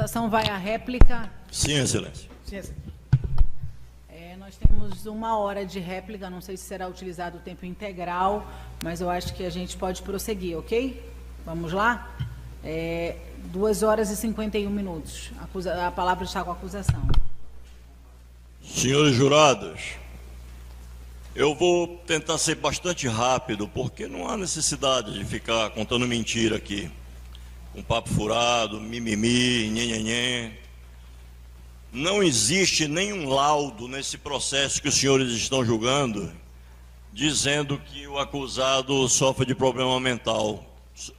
acusação vai à réplica. Sim, Excelência. Sim, excelência. Nós temos 1 hora de réplica, não sei se será utilizado o tempo integral, mas eu acho que a gente pode prosseguir, ok? Vamos lá? 2 horas e 51 minutos. A palavra está com a acusação. Senhores jurados, eu vou tentar ser bastante rápido, porque não há necessidade de ficar contando mentira aqui. Com papo furado, mimimi, nhenhenhen. Não existe nenhum laudo nesse processo que os senhores estão julgando, dizendo que o acusado sofre de problema mental,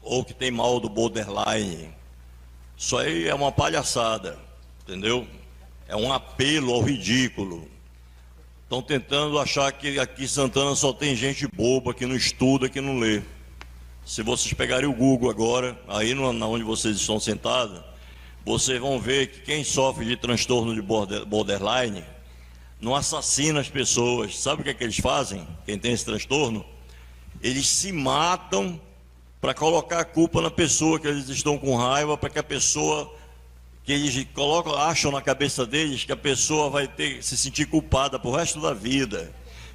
ou que tem mal do borderline. Isso aí é uma palhaçada, entendeu? É um apelo ao ridículo. Estão tentando achar que aqui em Santana só tem gente boba, que não estuda, que não lê. Se vocês pegarem o Google agora, aí onde vocês estão sentados, vocês vão ver que quem sofre de transtorno de borderline não assassina as pessoas. Sabe o que é que eles fazem? Quem tem esse transtorno? Eles se matam para colocar a culpa na pessoa que eles estão com raiva, para que a pessoa, que eles acham na cabeça deles que a pessoa vai se sentir culpada pro resto da vida.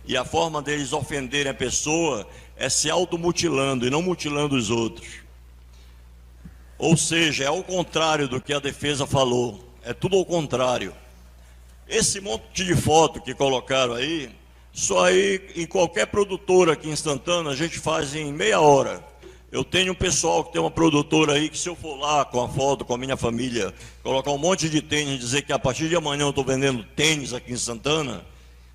E a forma deles ofenderem a pessoa é se automutilando e não mutilando os outros. Ou seja, é ao contrário do que a defesa falou. É tudo ao contrário. Esse monte de foto que colocaram aí, só aí em qualquer produtora aqui em Santana a gente faz em meia hora. Eu tenho um pessoal que tem uma produtora aí que, se eu for lá com a foto, com a minha família, colocar um monte de tênis, dizer que a partir de amanhã eu estou vendendo tênis aqui em Santana,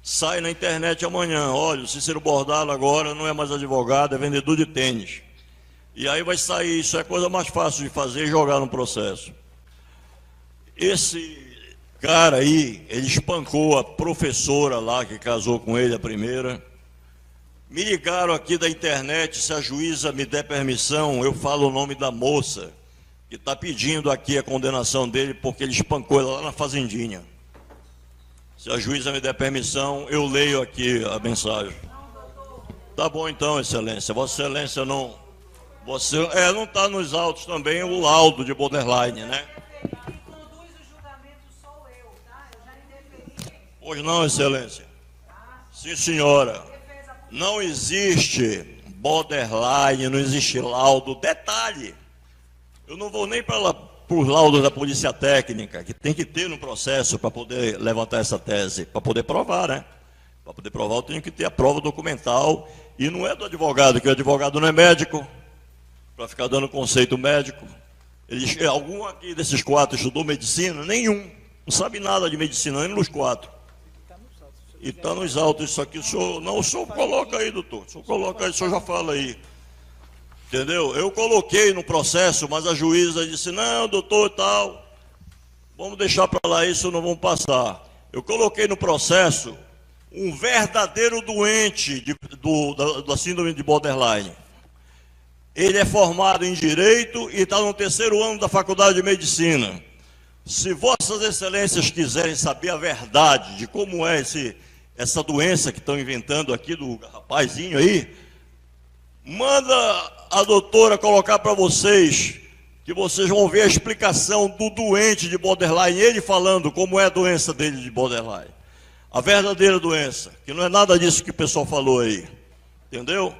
sai na internet amanhã: olha, o Cícero Bordalo agora não é mais advogado, é vendedor de tênis. E aí vai sair. Isso é a coisa mais fácil de fazer, jogar no processo. Esse cara aí, ele espancou a professora lá que casou com ele, a primeira. Me ligaram aqui da internet, se a juíza me der permissão, eu falo o nome da moça que está pedindo aqui a condenação dele porque ele espancou ela lá na fazendinha. Se a juíza me der permissão, eu leio aqui a mensagem. Tá bom então, Excelência. Vossa Excelência não... não está nos autos também o laudo de borderline, né? Conduz o julgamento sou eu, tá? Eu já indeferi. Pois não, Excelência. Sim, senhora. Não existe borderline, não existe laudo. Detalhe, eu não vou nem para os laudos da polícia técnica, que tem que ter no processo para poder levantar essa tese, para poder provar, né? Para poder provar, eu tenho que ter a prova documental, e não é do advogado, que o advogado não é médico, para ficar dando conceito médico. Algum aqui desses 4 estudou medicina? Nenhum. Não sabe nada de medicina, nem nos 4. E está nos autos isso aqui. O senhor coloca aí, doutor. O senhor coloca aí, o senhor já fala aí. Entendeu? Eu coloquei no processo, mas a juíza disse: não, doutor e tal, vamos deixar para lá isso, não vamos passar. Eu coloquei no processo um verdadeiro doente da síndrome de borderline. Ele é formado em Direito e está no 3º ano da Faculdade de Medicina. Se Vossas Excelências quiserem saber a verdade de como é essa doença que estão inventando aqui do rapazinho aí, manda a doutora colocar para vocês, que vocês vão ver a explicação do doente de borderline, ele falando como é a doença dele de borderline. A verdadeira doença, que não é nada disso que o pessoal falou aí. Entendeu?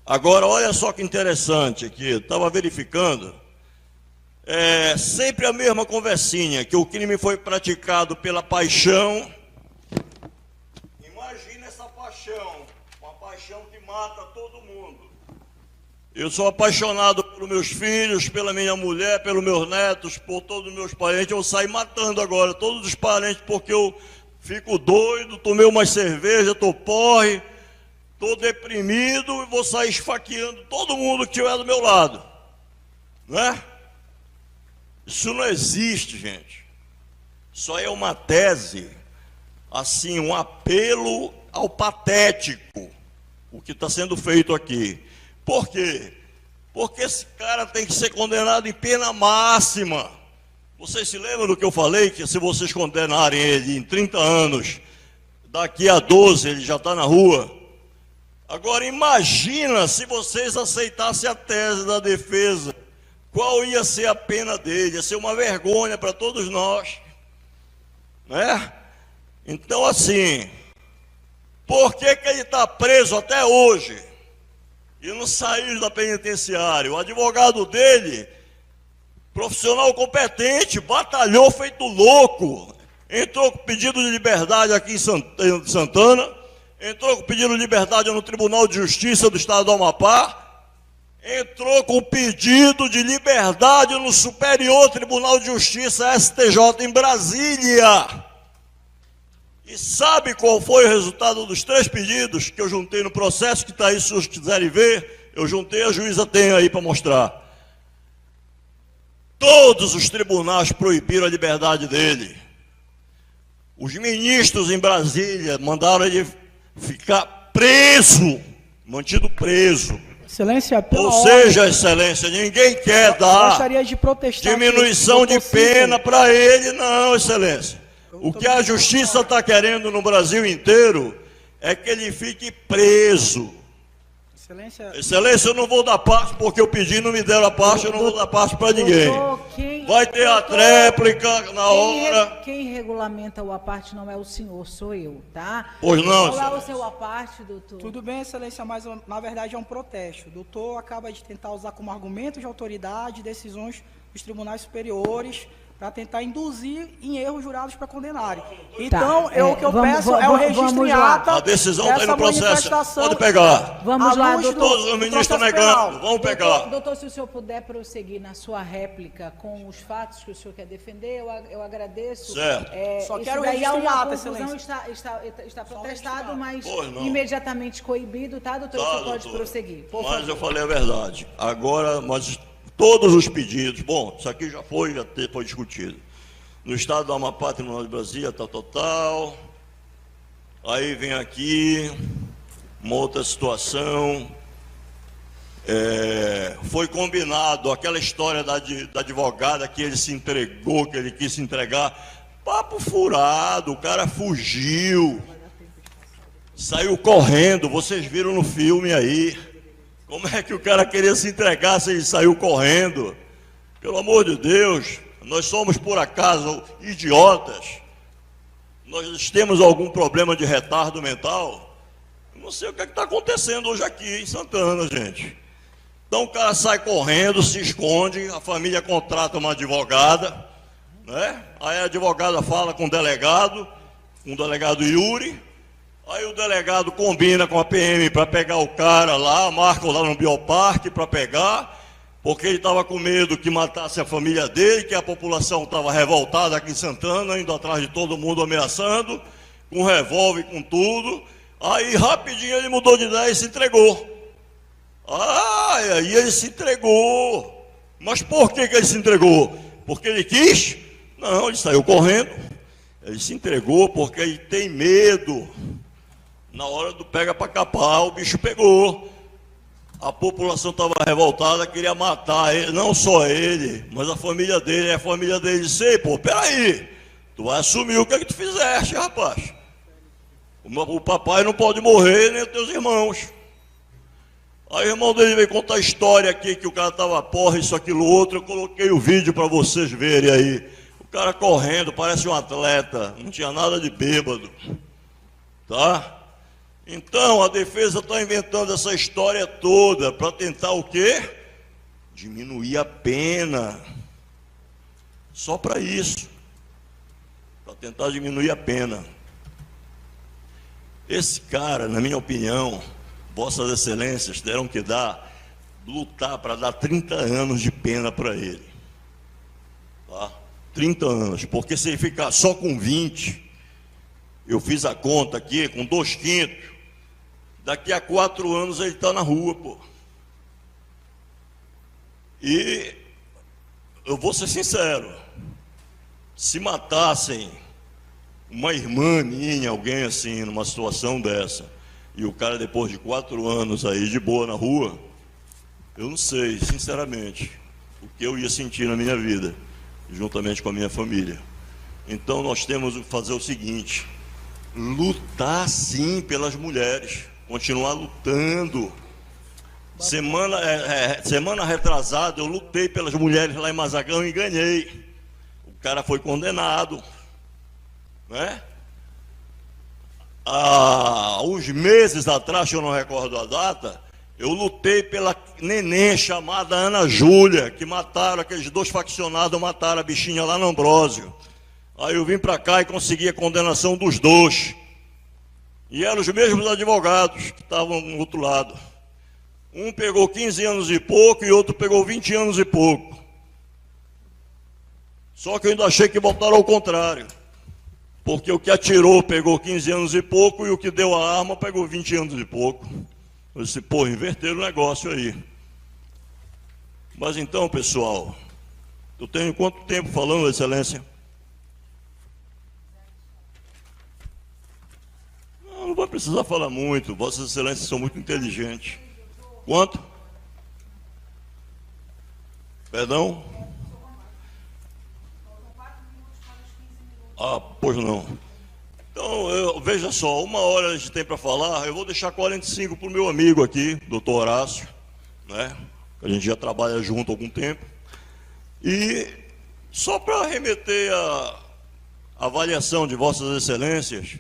Agora, olha só que interessante aqui, estava verificando, sempre a mesma conversinha, que o crime foi praticado pela paixão. Imagina essa paixão, uma paixão que mata todo mundo. Eu sou apaixonado pelos meus filhos, pela minha mulher, pelos meus netos, por todos os meus parentes. Eu saio matando agora todos os parentes porque eu fico doido, tomei uma cerveja, estou porre, estou deprimido e vou sair esfaqueando todo mundo que estiver do meu lado. Não é? Isso não existe, gente. Isso aí é uma tese, assim, um apelo ao patético, o que está sendo feito aqui. Por quê? Porque esse cara tem que ser condenado em pena máxima. Vocês se lembram do que eu falei? Que se vocês condenarem ele em 30 anos, daqui a 12 ele já está na rua. Agora imagina se vocês aceitassem a tese da defesa, qual ia ser a pena dele, ia ser uma vergonha para todos nós, né? Então, assim, por que ele está preso até hoje e não saiu da penitenciária? O advogado dele, profissional competente, batalhou feito louco, entrou com pedido de liberdade aqui em Santana, entrou com pedido de liberdade no Tribunal de Justiça do Estado do Amapá, entrou com pedido de liberdade no Superior Tribunal de Justiça, STJ, em Brasília. E sabe qual foi o resultado dos 3 pedidos que eu juntei no processo, que está aí, se vocês quiserem ver, eu juntei, a juíza tem aí para mostrar. Todos os tribunais proibiram a liberdade dele. Os ministros em Brasília mandaram ele ficar preso, mantido preso. Excelência, ou seja, Excelência, ninguém quer dar gostaria de protestar diminuição de pena para ele, não, Excelência. O que a justiça está querendo no Brasil inteiro é que ele fique preso. Excelência, eu não vou dar parte, porque eu pedi, não me deram a parte, eu não vou dar parte para ninguém. Vai ter a tréplica na hora. Quem regulamenta o aparte não é o senhor, sou eu, tá? Pois não, qual é o seu aparte, doutor? Tudo bem, Excelência, mas na verdade é um protesto. O doutor acaba de tentar usar como argumento de autoridade decisões dos tribunais superiores para tentar induzir em erros jurados para condenarem. Então, o que eu peço é o registro em ata. A decisão está no processo, pode pegar. Vamos lá, doutor. Todos os ministros estão negando, vamos pegar. Doutor, se o senhor puder prosseguir na sua réplica com os fatos que o senhor quer defender, eu agradeço. Certo. Só quero registro em ata, Excelência. Está protestado, mas imediatamente coibido, tá, doutor? O senhor pode prosseguir. Mas eu falei a verdade. Agora, todos os pedidos, bom, isso aqui já foi discutido. No estado do Amapá, Tribunal de Brasília, tal. Aí vem aqui uma outra situação. Foi combinado aquela história da advogada que ele se entregou, que ele quis se entregar. Papo furado, o cara fugiu. Saiu correndo, vocês viram no filme aí. Como é que o cara queria se entregar se ele saiu correndo? Pelo amor de Deus, nós somos por acaso idiotas? Nós temos algum problema de retardo mental? Eu não sei o que está acontecendo hoje aqui em Santana, gente. Então o cara sai correndo, se esconde, a família contrata uma advogada, né? Aí a advogada fala com o delegado Yuri. Aí o delegado combina com a PM para pegar o cara lá, marca lá no Bioparque para pegar, porque ele estava com medo que matasse a família dele, que a população estava revoltada aqui em Santana, indo atrás de todo mundo ameaçando, com revólver, com tudo. Aí rapidinho ele mudou de ideia e se entregou. Aí ele se entregou. Mas por que ele se entregou? Porque ele quis? Não, ele saiu correndo. Ele se entregou porque ele tem medo. Na hora do pega para capar, o bicho pegou. A população estava revoltada, queria matar ele, não só ele, mas a família dele. A família dele disse: pô, peraí, tu vai assumir o que tu fizeste, rapaz. O papai não pode morrer, nem os teus irmãos. Aí o irmão dele veio contar a história aqui, que o cara estava porra, isso, aquilo, outro. Eu coloquei o vídeo para vocês verem aí. O cara correndo, parece um atleta, não tinha nada de bêbado. Tá? Então, a defesa está inventando essa história toda para tentar o quê? Diminuir a pena. Só para isso. Para tentar diminuir a pena. Esse cara, na minha opinião, Vossas Excelências terão que lutar para dar 30 anos de pena para ele. Tá? 30 anos, porque se ele ficar só com 20, eu fiz a conta aqui, com 2/5, daqui a 4 anos ele está na rua, pô. E eu vou ser sincero, se matassem uma irmã minha, alguém assim, numa situação dessa, e o cara depois de 4 anos aí de boa na rua, eu não sei, sinceramente, o que eu ia sentir na minha vida, juntamente com a minha família. Então nós temos que fazer o seguinte: lutar sim pelas mulheres, continuar lutando. Semana retrasada, eu lutei pelas mulheres lá em Mazagão e ganhei. O cara foi condenado, né? Há uns meses atrás, eu não recordo a data, eu lutei pela neném chamada Ana Júlia, que mataram, aqueles 2 faccionados mataram a bichinha lá no Ambrósio. Aí eu vim para cá e consegui a condenação dos 2. E eram os mesmos advogados que estavam no outro lado. Um pegou 15 anos e pouco e outro pegou 20 anos e pouco. Só que eu ainda achei que botaram ao contrário. Porque o que atirou pegou 15 anos e pouco e o que deu a arma pegou 20 anos e pouco. Eu disse, pô, inverteram o negócio aí. Mas então, pessoal, eu tenho quanto tempo falando, Excelência? Não vai precisar falar muito, Vossas Excelências são muito inteligentes. Quanto? Perdão? Ah, pois não. Então, veja só, 1 hora a gente tem para falar, eu vou deixar 45 para o meu amigo aqui, doutor Horácio, né? A gente já trabalha junto há algum tempo. E só para remeter a avaliação de Vossas Excelências,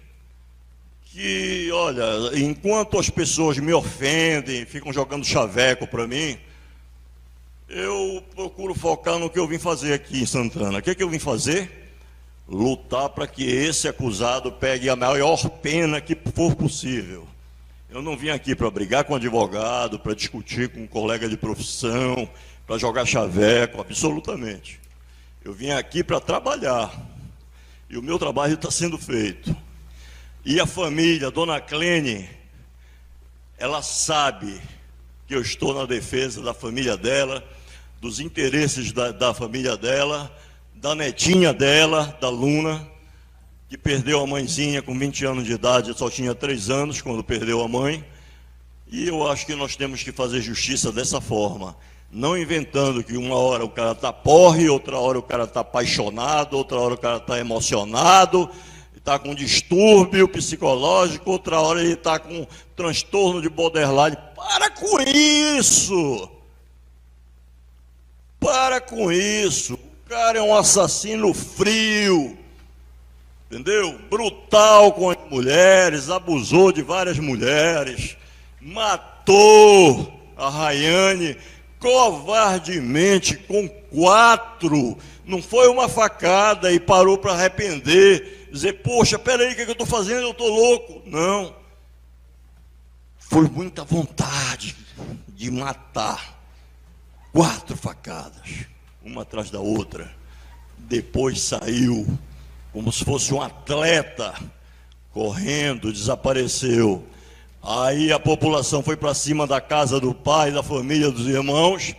que, olha, enquanto as pessoas me ofendem, ficam jogando chaveco para mim, eu procuro focar no que eu vim fazer aqui em Santana. O que eu vim fazer? Lutar para que esse acusado pegue a maior pena que for possível. Eu não vim aqui para brigar com advogado, para discutir com um colega de profissão, para jogar chaveco, absolutamente. Eu vim aqui para trabalhar. E o meu trabalho está sendo feito. E a família, Dona Clene, ela sabe que eu estou na defesa da família dela, dos interesses da família dela, da netinha dela, da Luna, que perdeu a mãezinha com 20 anos de idade, só tinha 3 anos quando perdeu a mãe. E eu acho que nós temos que fazer justiça dessa forma, não inventando que uma hora o cara está porre, outra hora o cara está apaixonado, outra hora o cara está emocionado, está com distúrbio psicológico, outra hora ele está com transtorno de borderline. Para com isso! Para com isso! O cara é um assassino frio, entendeu? Brutal com as mulheres, abusou de várias mulheres, matou a Rayane covardemente com 4. Não foi uma facada e parou para arrepender. Dizer, poxa, peraí, o que eu estou fazendo? Eu estou louco. Não. Foi muita vontade de matar. 4 facadas, uma atrás da outra. Depois saiu, como se fosse um atleta, correndo, desapareceu. Aí a população foi para cima da casa do pai, da família, dos irmãos.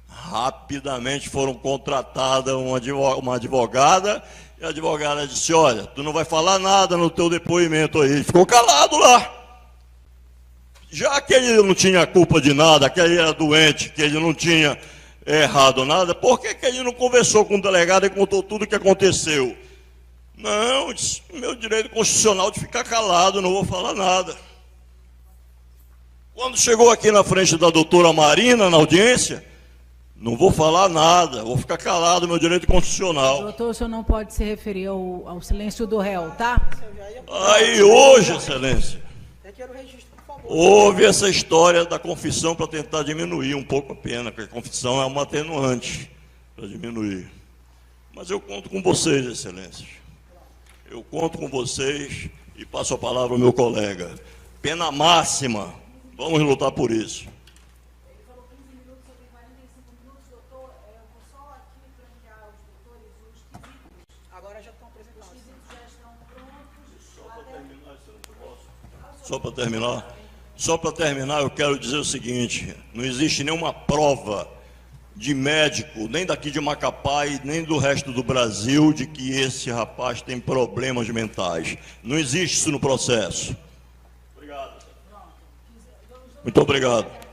Rapidamente foram contratadas uma advogada. E a advogada disse, olha, tu não vai falar nada no teu depoimento aí. Ele ficou calado lá. Já que ele não tinha culpa de nada, que ele era doente, que ele não tinha errado nada, por que ele não conversou com o delegado e contou tudo o que aconteceu? Não, disse, meu direito constitucional de ficar calado, não vou falar nada. Quando chegou aqui na frente da doutora Marina, na audiência, não vou falar nada, vou ficar calado, meu direito constitucional. Doutor, o senhor não pode se referir ao silêncio do réu, tá? Aí hoje, Excelência, houve essa história da confissão para tentar diminuir um pouco a pena, porque a confissão é uma atenuante para diminuir. Mas eu conto com vocês, Excelência. Eu conto com vocês e passo a palavra ao meu colega. Pena máxima, vamos lutar por isso. Só para terminar, eu quero dizer o seguinte, não existe nenhuma prova de médico, nem daqui de Macapá e nem do resto do Brasil, de que esse rapaz tem problemas mentais. Não existe isso no processo. Obrigado. Muito obrigado.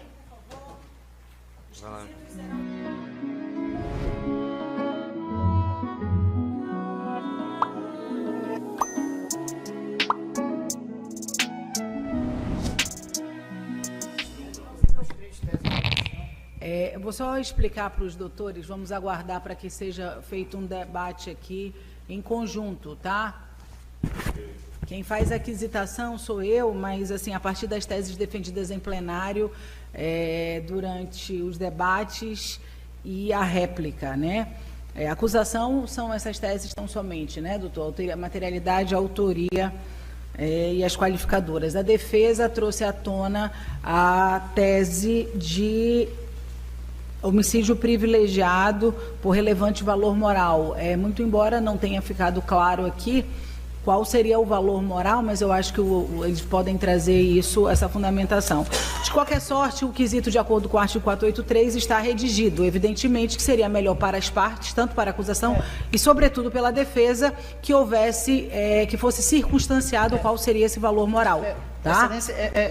Eu vou só explicar para os doutores, vamos aguardar para que seja feito um debate aqui em conjunto, tá? Quem faz a aquisitação sou eu, mas assim, a partir das teses defendidas em plenário, durante os debates e a réplica, né? A acusação são essas teses tão somente, né, doutor? Materialidade, autoria e as qualificadoras. A defesa trouxe à tona a tese de homicídio privilegiado por relevante valor moral. Muito embora não tenha ficado claro aqui qual seria o valor moral, mas eu acho que eles podem trazer isso, essa fundamentação. De qualquer sorte, o quesito, de acordo com o artigo 483, está redigido. Evidentemente que seria melhor para as partes, tanto para a acusação e, sobretudo, pela defesa, que houvesse, que fosse circunstanciado qual seria esse valor moral. Tá?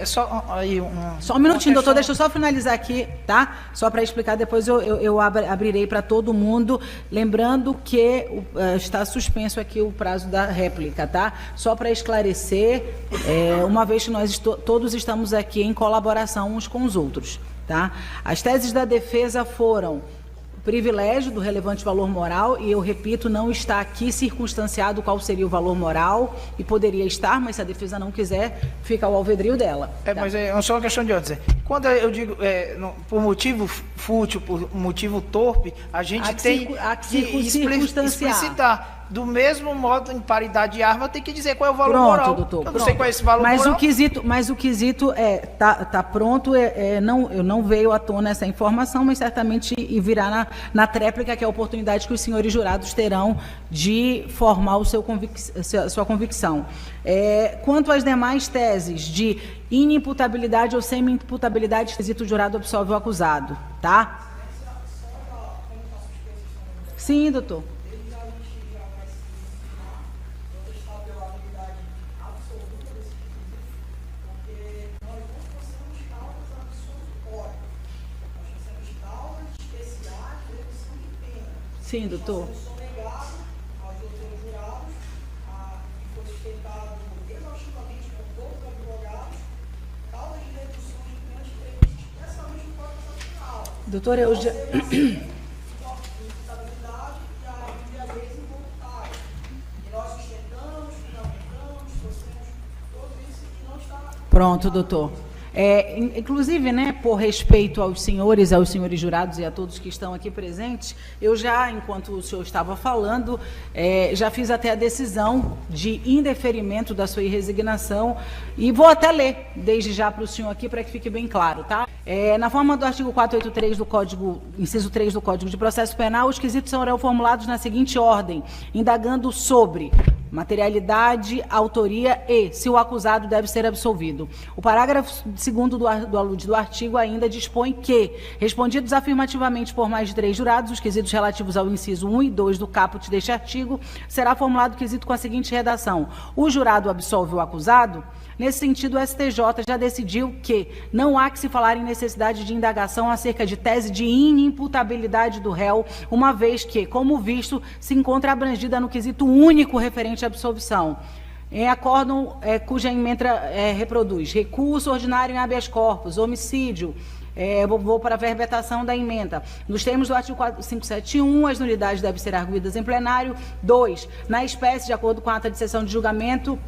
Só aí só um minutinho, doutor, deixa eu só finalizar aqui, tá? Só para explicar, depois eu abrirei para todo mundo, lembrando que está suspenso aqui o prazo da réplica, tá? Só para esclarecer, uma vez que nós todos estamos aqui em colaboração uns com os outros, tá? As teses da defesa foram privilégio do relevante valor moral, e eu repito, não está aqui circunstanciado qual seria o valor moral, e poderia estar, mas se a defesa não quiser, fica ao alvedrio dela. Tá? Mas é só uma questão de ordem. Quando eu digo por motivo fútil, por motivo torpe, a gente tem que explicitar. Do mesmo modo, em paridade de arma, tem que dizer qual é o valor moral. Doutor, eu não sei qual é esse valor mas moral. O quesito tá pronto, não veio à tona essa informação, mas certamente virá na tréplica, que é a oportunidade que os senhores jurados terão de formar sua convicção. Quanto às demais teses de inimputabilidade ou semi-imputabilidade, quesito jurado absolve o acusado, tá? Sim, doutor. Sim, doutor. Doutor, eu já... Pronto, doutor. Inclusive, né, por respeito aos senhores jurados e a todos que estão aqui presentes, eu já, enquanto o senhor estava falando, já fiz até a decisão de indeferimento da sua resignação, e vou até ler desde já para o senhor aqui, para que fique bem claro, tá? Na forma do artigo 483 do Código, inciso 3 do Código de Processo Penal, os quesitos serão formulados na seguinte ordem, indagando sobre materialidade, autoria e se o acusado deve ser absolvido. O parágrafo 2º do artigo ainda dispõe que, respondidos afirmativamente por mais de 3 jurados, os quesitos relativos ao inciso 1 e 2 do caput deste artigo, será formulado o quesito com a seguinte redação: o jurado absolve o acusado? Nesse sentido, o STJ já decidiu que não há que se falar em necessidade de indagação acerca de tese de inimputabilidade do réu, uma vez que, como visto, se encontra abrangida no quesito único referente à absolvição. Em acórdão cuja ementa reproduz recurso ordinário em habeas corpus, homicídio, vou para a verbetação da emenda. Nos termos do artigo 571, as nulidades devem ser arguidas em plenário. 2. Na espécie, de acordo com a ata de sessão de julgamento,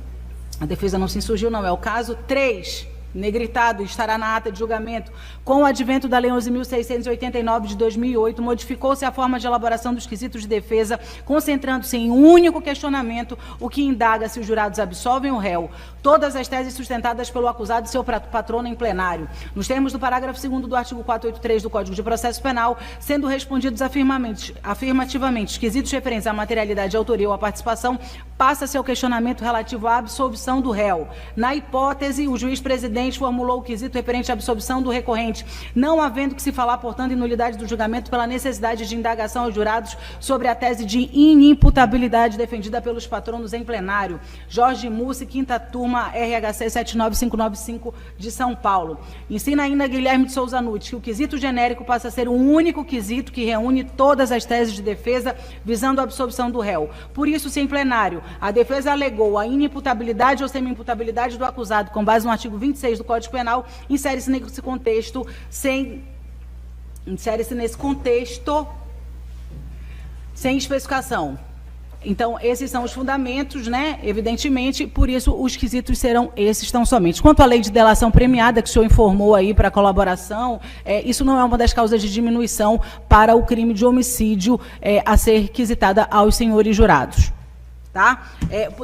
a defesa não se insurgiu, não é o caso. 3. Negritado, estará na ata de julgamento. Com o advento da Lei 11.689 de 2008, modificou-se a forma de elaboração dos quesitos de defesa, concentrando-se em um único questionamento, o que indaga se os jurados absolvem o réu. Todas as teses sustentadas pelo acusado e seu patrono em plenário. Nos termos do parágrafo 2º do artigo 483 do Código de Processo Penal, sendo respondidos afirmativamente os quesitos referentes à materialidade, à autoria ou à participação, passa-se ao questionamento relativo à absolvição do réu. Na hipótese, o juiz-presidente formulou o quesito referente à absolvição do recorrente, não havendo que se falar, portanto, em nulidade do julgamento pela necessidade de indagação aos jurados sobre a tese de inimputabilidade defendida pelos patronos em plenário. Jorge Mussi, 5ª turma, RHC 79595 de São Paulo. Ensina ainda Guilherme de Souza Nutti que o quesito genérico passa a ser o único quesito que reúne todas as teses de defesa visando a absolvição do réu. Por isso, se em plenário a defesa alegou a inimputabilidade ou semi-imputabilidade do acusado com base no artigo 26 do Código Penal, insere-se nesse contexto sem insere-se nesse contexto sem especificação. Então, esses são os fundamentos, né? Evidentemente, por isso os quesitos serão esses tão somente. Quanto à lei de delação premiada, que o senhor informou aí para a colaboração, isso não é uma das causas de diminuição para o crime de homicídio a ser requisitada aos senhores jurados. Tá?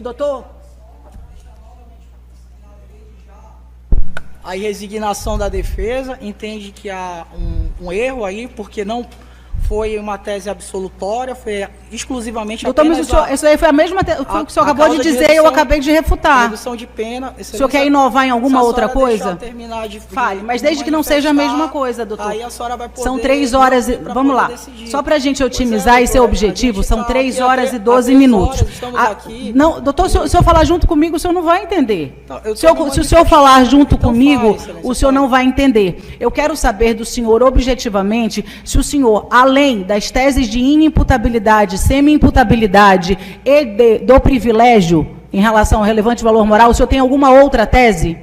Doutor? A resignação da defesa entende que há um erro aí, porque não foi uma tese absolutória, foi exclusivamente doutor, mas isso aí foi a mesma foi o que o senhor acabou de dizer e eu acabei de refutar. Redução de pena. O senhor quer inovar em alguma outra coisa? Fale, mas desde que não seja a mesma coisa, doutor. Aí a senhora vai poder... São 3 horas e... Vamos lá. Decidir. Só para a gente otimizar esse objetivo, são 3 horas e 12 minutos. Não, doutor, se o senhor falar junto comigo, o senhor não vai entender. Se o senhor falar junto comigo, o senhor não vai entender. Eu quero saber do senhor, objetivamente, se o senhor, além das teses de inimputabilidade, semi-imputabilidade e do privilégio em relação ao relevante valor moral, o senhor tem alguma outra tese?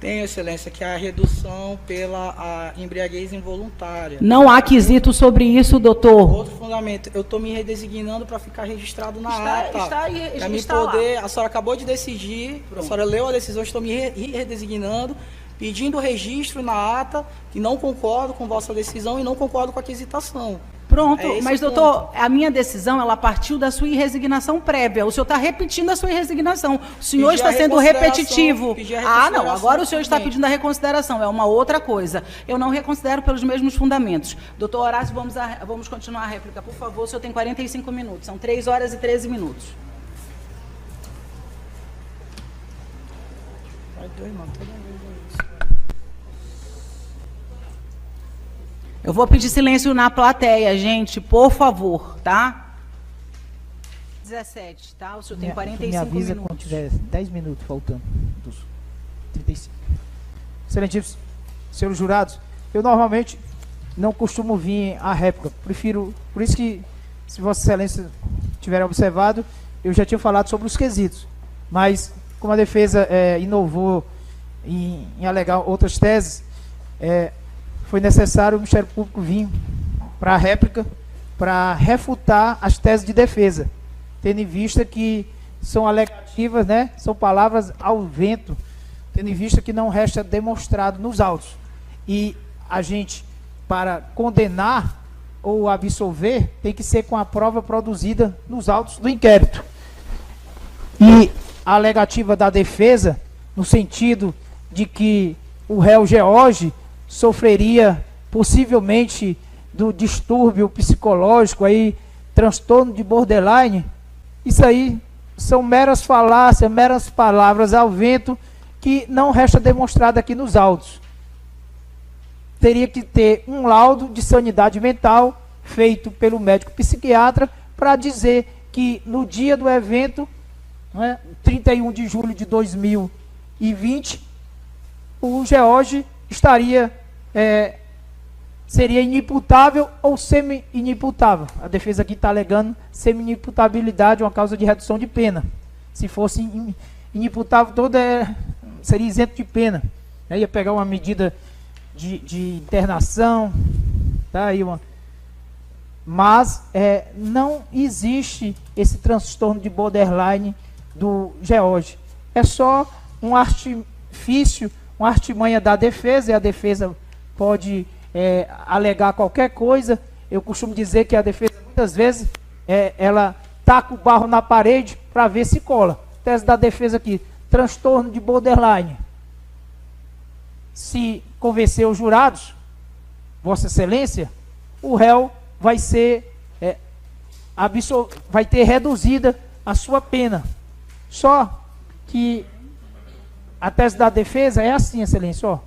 Tenho, excelência, que é a redução pela embriaguez involuntária. Não há quesito sobre isso, doutor. Outro fundamento, eu estou me redesignando para ficar registrado na ata. Para me poder, a senhora acabou de decidir, a senhora leu a decisão, estou me redesignando, pedindo registro na ata, que não concordo com vossa decisão e não concordo com a quesitação. Pronto, mas doutor, a minha decisão, ela partiu da sua irresignação prévia. O senhor está repetindo a sua irresignação. O senhor está sendo repetitivo. Ah, não, agora o senhor está pedindo a reconsideração, é uma outra coisa. Eu não reconsidero pelos mesmos fundamentos. Doutor Horácio, vamos continuar a réplica, por favor. O senhor tem 45 minutos, são 3 horas e 13 minutos. Vai dois, mano, toda vez. Eu vou pedir silêncio na plateia, gente, por favor, tá? 17, tá? O senhor tem 45 minutos. Me avisa quando tiver 10 minutos faltando dos 35. Excelentíssimos senhores jurados, eu normalmente não costumo vir à réplica. Prefiro, por isso que, se Vossa Excelência tiver observado, eu já tinha falado sobre os quesitos. Mas, como a defesa inovou em alegar outras teses, foi necessário o Ministério Público vir para a réplica para refutar as teses de defesa, tendo em vista que são alegativas, né? São palavras ao vento, tendo em vista que não resta demonstrado nos autos. E a gente, para condenar ou absolver, tem que ser com a prova produzida nos autos do inquérito. E a alegativa da defesa, no sentido de que o réu George sofreria possivelmente do distúrbio psicológico, aí, transtorno de borderline, isso aí são meras falácias, meras palavras ao vento que não resta demonstrado aqui nos autos. Teria que ter um laudo de sanidade mental feito pelo médico psiquiatra para dizer que no dia do evento, né, 31 de julho de 2020, o George seria inimputável ou semi-inimputável. A defesa aqui está alegando semi-inimputabilidade, uma causa de redução de pena. Se fosse inimputável, seria isento de pena. Aí ia pegar uma medida de internação, tá aí mas não existe esse transtorno de borderline do George. É só um artifício, uma artimanha da defesa, e a defesa pode alegar qualquer coisa. Eu costumo dizer que a defesa, muitas vezes, ela taca o barro na parede para ver se cola. Tese da defesa aqui, transtorno de borderline. Se convencer os jurados, Vossa Excelência, o réu vai ser vai ter reduzida a sua pena. Só que a tese da defesa é assim, Excelência, ó.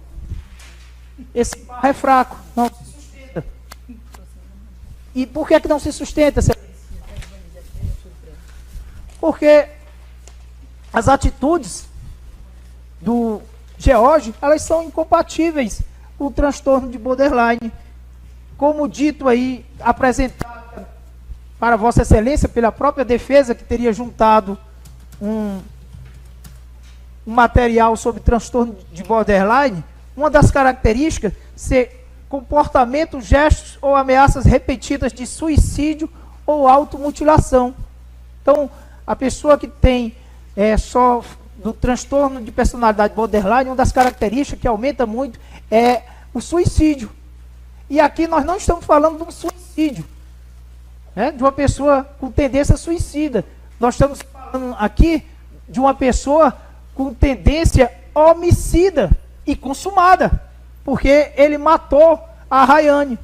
Esse barro é fraco, não se sustenta. E por que não se sustenta, Excelência? Porque as atitudes do George, elas são incompatíveis com o transtorno de borderline. Como dito aí, apresentado para Vossa Excelência pela própria defesa, que teria juntado um material sobre transtorno de borderline, uma das características ser comportamento, gestos ou ameaças repetidas de suicídio ou automutilação. Então, a pessoa que tem só do transtorno de personalidade borderline, uma das características que aumenta muito é o suicídio. E aqui nós não estamos falando de um suicídio, de uma pessoa com tendência suicida. Nós estamos falando aqui de uma pessoa com tendência homicida e consumada, porque ele matou a Rayane.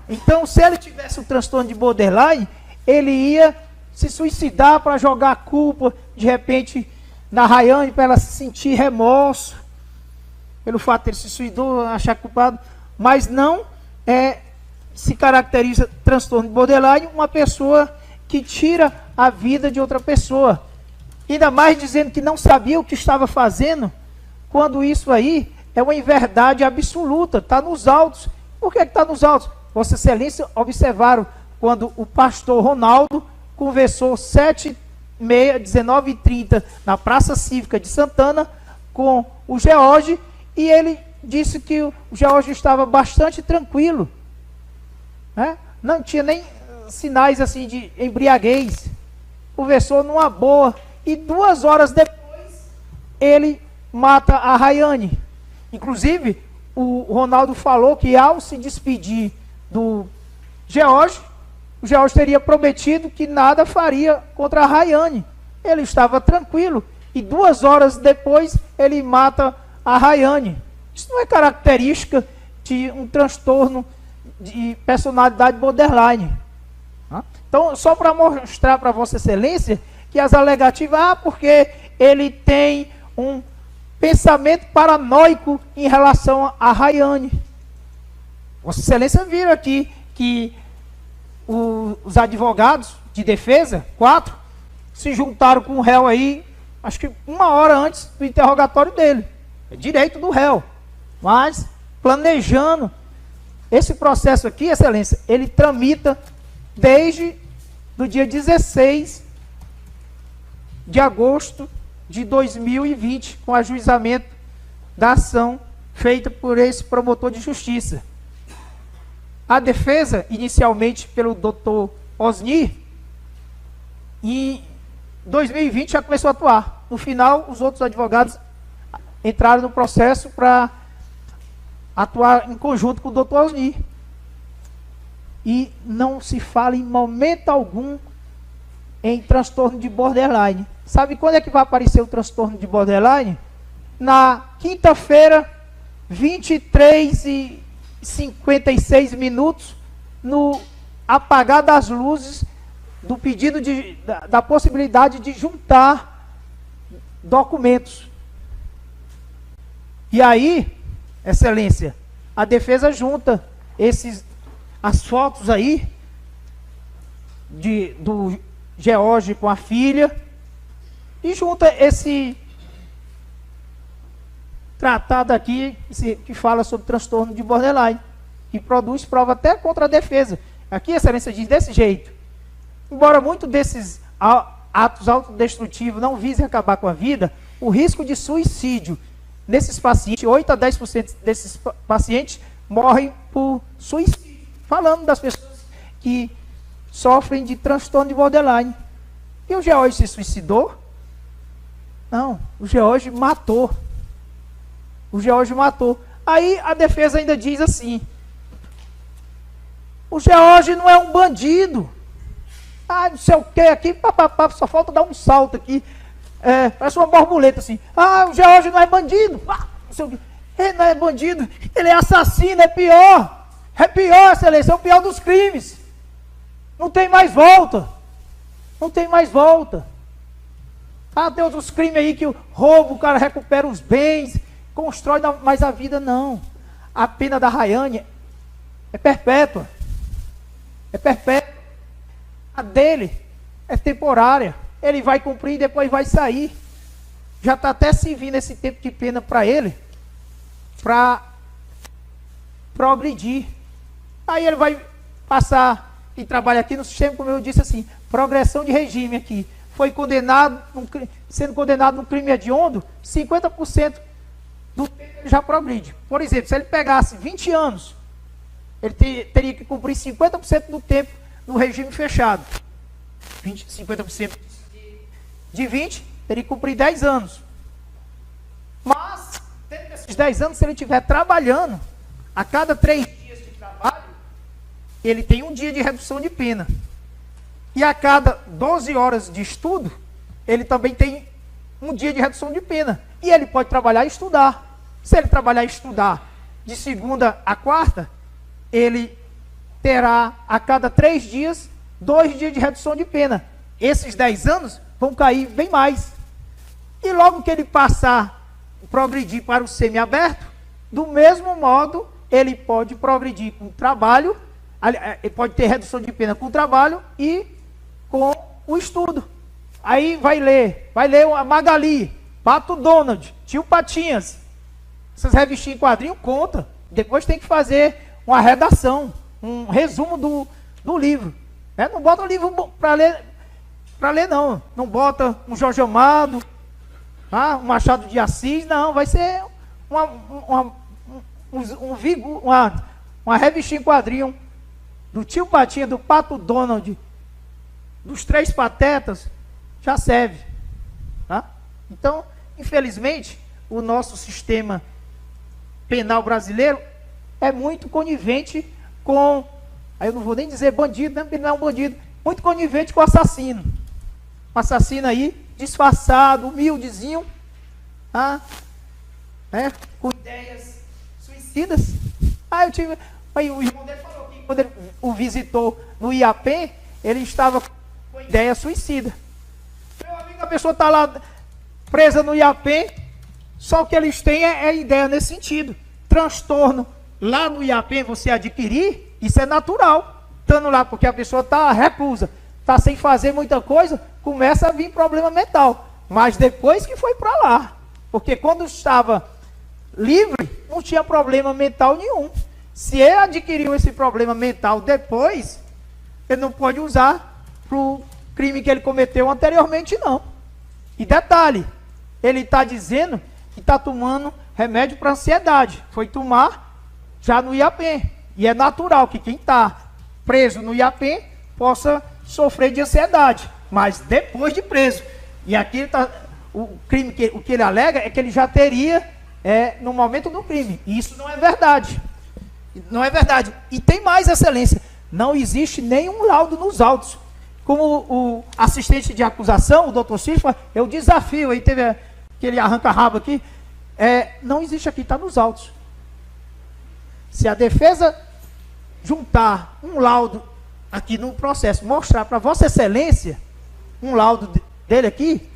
Então, se ele tivesse o transtorno de borderline, ele ia se suicidar para jogar a culpa, de repente, na Rayane, para ela se sentir remorso pelo fato de ele se suicidou, achar culpado, mas não se caracteriza transtorno de borderline uma pessoa que tira a vida de outra pessoa. Ainda mais dizendo que não sabia o que estava fazendo, quando isso aí é uma inverdade absoluta, está nos autos. Por que está nos autos? Vossa Excelência observaram quando o pastor Ronaldo conversou 7h30, 19h30 na Praça Cívica de Santana com o George, e ele disse que o George estava bastante tranquilo, não tinha nem sinais assim de embriaguez, conversou numa boa, e 2 horas depois ele mata a Rayane. Inclusive, o Ronaldo falou que ao se despedir do George, o George teria prometido que nada faria contra a Rayane. Ele estava tranquilo, e 2 horas depois ele mata a Rayane. Isso não é característica de um transtorno de personalidade borderline. Então, só para mostrar para Vossa Excelência que as alegativas, porque ele tem um pensamento paranoico em relação a Rayane. Vossa Excelência viram aqui que os advogados de defesa, 4, se juntaram com o réu aí, acho que 1 hora antes do interrogatório dele. É direito do réu. Mas, planejando, esse processo aqui, Excelência, ele tramita desde o dia 16 de agosto de 2020, com ajuizamento da ação feita por esse promotor de justiça. A defesa, inicialmente pelo doutor Osni, em 2020 já começou a atuar. No final, os outros advogados entraram no processo para atuar em conjunto com o doutor Osni. E não se fala em momento algum em transtorno de borderline. Sabe quando é que vai aparecer o transtorno de borderline? Na quinta-feira, 23h56, no apagar das luzes do pedido da possibilidade de juntar documentos. E aí, Excelência, a defesa junta as fotos aí do George com a filha, e junta esse tratado aqui que fala sobre transtorno de borderline, e produz prova até contra a defesa. Aqui, Excelência, diz desse jeito: embora muitos desses atos autodestrutivos não visem acabar com a vida, o risco de suicídio nesses pacientes, 8 a 10% desses pacientes morrem por suicídio. Falando das pessoas que sofrem de transtorno de borderline. E o George se suicidou? Não, o George matou. O George matou. Aí a defesa ainda diz assim: o George não é um bandido. Não sei o que aqui, papapá, só falta dar um salto aqui. Parece uma borboleta assim. O George não é bandido. Não sei o que. Ele não é bandido, ele é assassino, é pior. É pior, Excelência, é o pior dos crimes. Não tem mais volta. Não tem mais volta. Tem outros crimes aí que o roubo, o cara recupera os bens, constrói, mas a vida não. A pena da Rayane é perpétua. É perpétua. A dele é temporária. Ele vai cumprir e depois vai sair. Já está até servindo esse tempo de pena para ele, para progredir. Aí ele vai passar e trabalha aqui no sistema, como eu disse assim, progressão de regime aqui. Foi condenado, sendo condenado num crime hediondo, 50% do tempo ele já progride. Por exemplo, se ele pegasse 20 anos ele teria que cumprir 50% do tempo no regime fechado. 50% de 20, teria que cumprir 10 anos. Mas, dentro desses 10 anos, se ele estiver trabalhando, a cada 3 dias de trabalho, ele tem 1 dia de redução de pena. E a cada 12 horas de estudo, ele também tem 1 dia de redução de pena. E ele pode trabalhar e estudar. Se ele trabalhar e estudar de segunda a quarta, ele terá a cada 3 dias, 2 dias de redução de pena. Esses 10 anos vão cair bem mais. E logo que ele passar, progredir para o semiaberto, do mesmo modo, ele pode progredir com o trabalho, ele pode ter redução de pena com o trabalho e com o estudo. Aí vai ler a Magali, Pato Donald, Tio Patinhas. Essas revistinhas em quadrinho conta. Depois tem que fazer uma redação, um resumo do livro. Não bota o livro para ler não. Não bota um Jorge Amado, um Machado de Assis, não. Vai ser uma revistinha em quadrinho do Tio Patinha, do Pato Donald, dos Três Patetas, já serve. Tá? Então, infelizmente, o nosso sistema penal brasileiro é muito conivente com, aí eu não vou nem dizer bandido, né? Porque ele não é um bandido, muito conivente com o assassino. Um assassino aí, disfarçado, humildezinho, com ideias suicidas. Aí o irmão dele falou que quando ele o visitou no IAP, ele estava com ideia suicida. Meu amigo, a pessoa está lá presa no IAP, só o que eles têm é ideia nesse sentido. Transtorno lá no IAP você adquirir, isso é natural. Estando lá, porque a pessoa está reclusa, está sem fazer muita coisa, começa a vir problema mental. Mas depois que foi para lá. Porque quando estava livre, não tinha problema mental nenhum. Se ele adquiriu esse problema mental depois, ele não pode usar para o crime que ele cometeu anteriormente, não. E detalhe, ele está dizendo que está tomando remédio para ansiedade. Foi tomar já no IAP. E é natural que quem está preso no IAP possa sofrer de ansiedade. Mas depois de preso. E aqui o que ele alega é que ele já teria no momento do crime. E isso não é verdade. Não é verdade. E tem mais, excelência. Não existe nenhum laudo nos autos. Como o assistente de acusação, o doutor Cícero, eu desafio, aí teve aquele arranca-rabo aqui, não existe aqui, está nos autos. Se a defesa juntar um laudo aqui no processo, mostrar para Vossa Excelência um laudo dele aqui,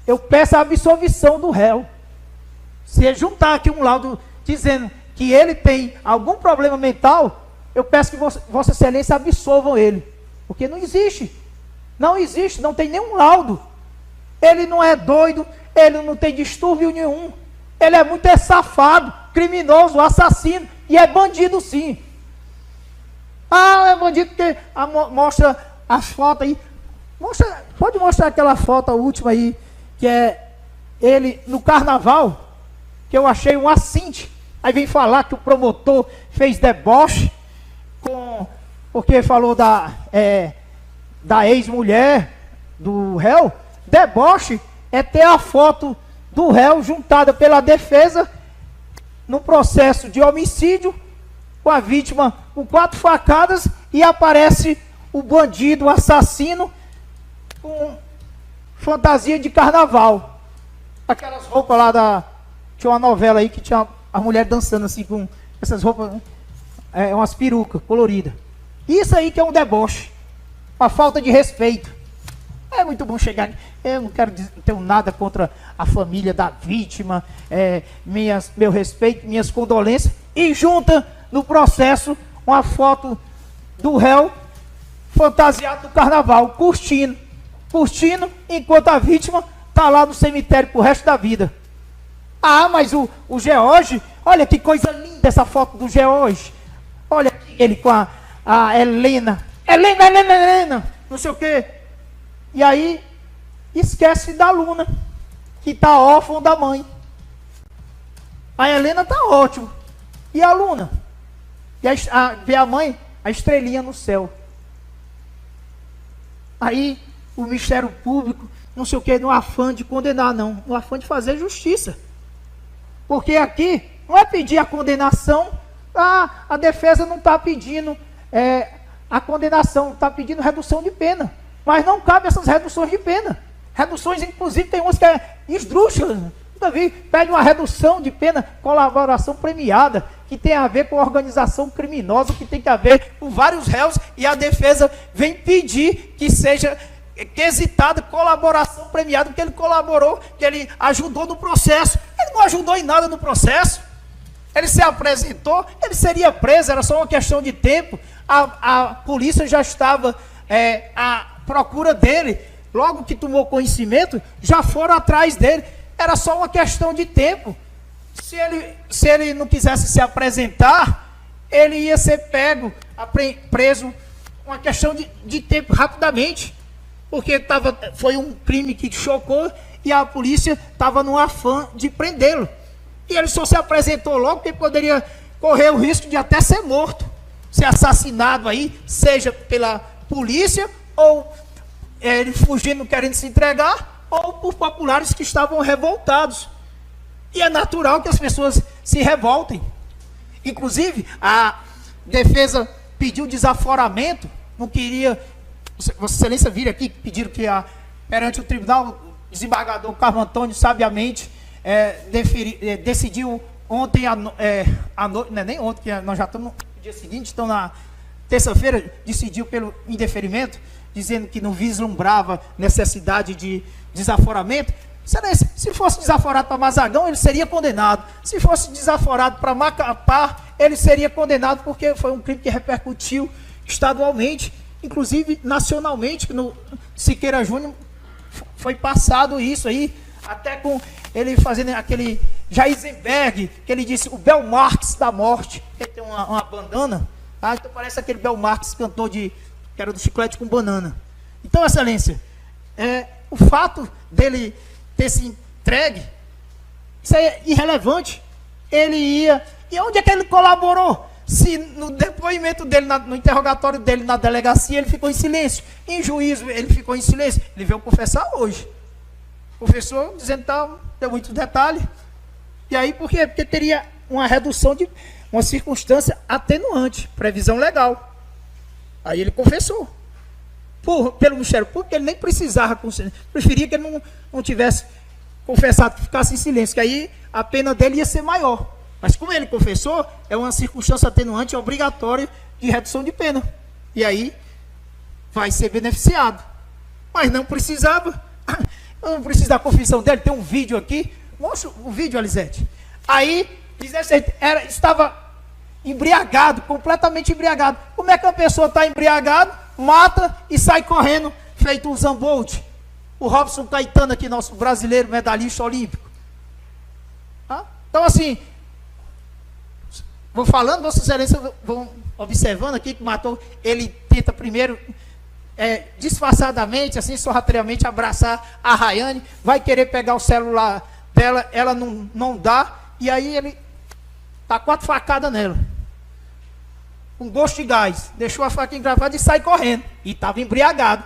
eu peço a absolvição do réu. Se ele juntar aqui um laudo dizendo que ele tem algum problema mental, eu peço que Vossa Excelência absolvam ele. Porque não existe. Não existe, não tem nenhum laudo. Ele não é doido, ele não tem distúrbio nenhum. Ele é muito safado, criminoso, assassino, e é bandido sim. É bandido porque mostra as fotos aí. Pode mostrar aquela foto última aí, que é ele no carnaval, que eu achei um assinte. Aí vem falar que o promotor fez deboche, porque falou da ex-mulher do réu. Deboche é ter a foto do réu juntada pela defesa no processo de homicídio, com a vítima com 4 facadas, e aparece o bandido, o assassino, com fantasia de carnaval. Aquelas roupas lá tinha uma novela aí que tinha a mulher dançando assim com essas roupas, umas perucas coloridas. Isso aí que é um deboche, uma falta de respeito. É muito bom chegar. Eu não tenho nada contra a família da vítima, meu respeito, minhas condolências, e junta no processo uma foto do réu fantasiado do carnaval, curtindo, enquanto a vítima está lá no cemitério pro resto da vida. Mas o George, olha que coisa linda essa foto do George. Olha ele com a Helena, não sei o quê. E aí, esquece da Luna, que está órfã da mãe. A Helena está ótima. E a Luna? e vê a mãe, a estrelinha no céu. Aí o Ministério Público, não sei o que, no afã de condenar, não, no afã de fazer justiça. Porque aqui não é pedir a condenação, a defesa não está pedindo a condenação, está pedindo redução de pena. Mas não cabe essas reduções de pena. Reduções, inclusive, tem umas que é esdrúxulas. Nunca vi. Pede uma redução de pena, colaboração premiada, que tem a ver com organização criminosa, que tem a ver com vários réus, e a defesa vem pedir que seja quesitada colaboração premiada, porque ele colaborou, que ele ajudou no processo. Ele não ajudou em nada no processo. Ele se apresentou, ele seria preso, era só uma questão de tempo. A polícia já estava à procura dele. Logo que tomou conhecimento, já foram atrás dele. Era só uma questão de tempo. Se ele não quisesse se apresentar, ele ia ser preso, uma questão de tempo, rapidamente. Porque foi um crime que chocou e a polícia estava no afã de prendê-lo. E ele só se apresentou logo porque poderia correr o risco de até ser morto, ser assassinado aí, seja pela polícia, ou ele fugindo, querendo se entregar, ou por populares que estavam revoltados. E é natural que as pessoas se revoltem. Inclusive, a defesa pediu desaforamento, não queria... Vossa Excelência vira aqui, pediram que perante o tribunal, o desembargador Carlos Antônio sabiamente decidiu ontem à noite, não é nem ontem, que nós já estamos no dia seguinte, então na terça-feira decidiu pelo indeferimento, dizendo que não vislumbrava necessidade de desaforamento. Excelência, se fosse desaforado para Mazagão, ele seria condenado. Se fosse desaforado para Macapá, ele seria condenado, porque foi um crime que repercutiu estadualmente, inclusive nacionalmente, no Siqueira Júnior foi passado isso aí, até com ele fazendo aquele Heisenberg, que ele disse o Bel Marx da morte, ele tem uma bandana, então parece aquele Bel Marx cantor que era do Chiclete com Banana. Então, Excelência, o fato dele ter se entregue, isso é irrelevante. Ele ia, e onde é que ele colaborou? Se no depoimento dele, no interrogatório dele na delegacia, ele ficou em silêncio. Em juízo, ele ficou em silêncio. Ele veio confessar hoje. O professor dizendo que deu muito detalhe. E aí, por quê? Porque teria uma redução de uma circunstância atenuante, previsão legal. Aí ele confessou. Pelo Ministério Público, ele nem precisava, preferia que ele não tivesse confessado, que ficasse em silêncio, que aí a pena dele ia ser maior. Mas como ele confessou, é uma circunstância atenuante obrigatória de redução de pena. E aí vai ser beneficiado. Mas não precisava. Não precisa da confissão dele. Tem um vídeo aqui. Mostra o vídeo, Alisete. Aí, estava embriagado, completamente embriagado. Como é que uma pessoa está embriagada, mata e sai correndo, feito um Zambolt? O Robson Caetano aqui, nosso brasileiro medalhista olímpico. Então, assim... Vou falando, Vossa Excelência, vão observando aqui que matou, ele tenta primeiro, disfarçadamente, assim, sorrateiramente, abraçar a Rayane, vai querer pegar o celular dela, ela não dá, e aí ele tá 4 facadas nela. Com gosto de gás, deixou a faca engravada e sai correndo. E estava embriagado,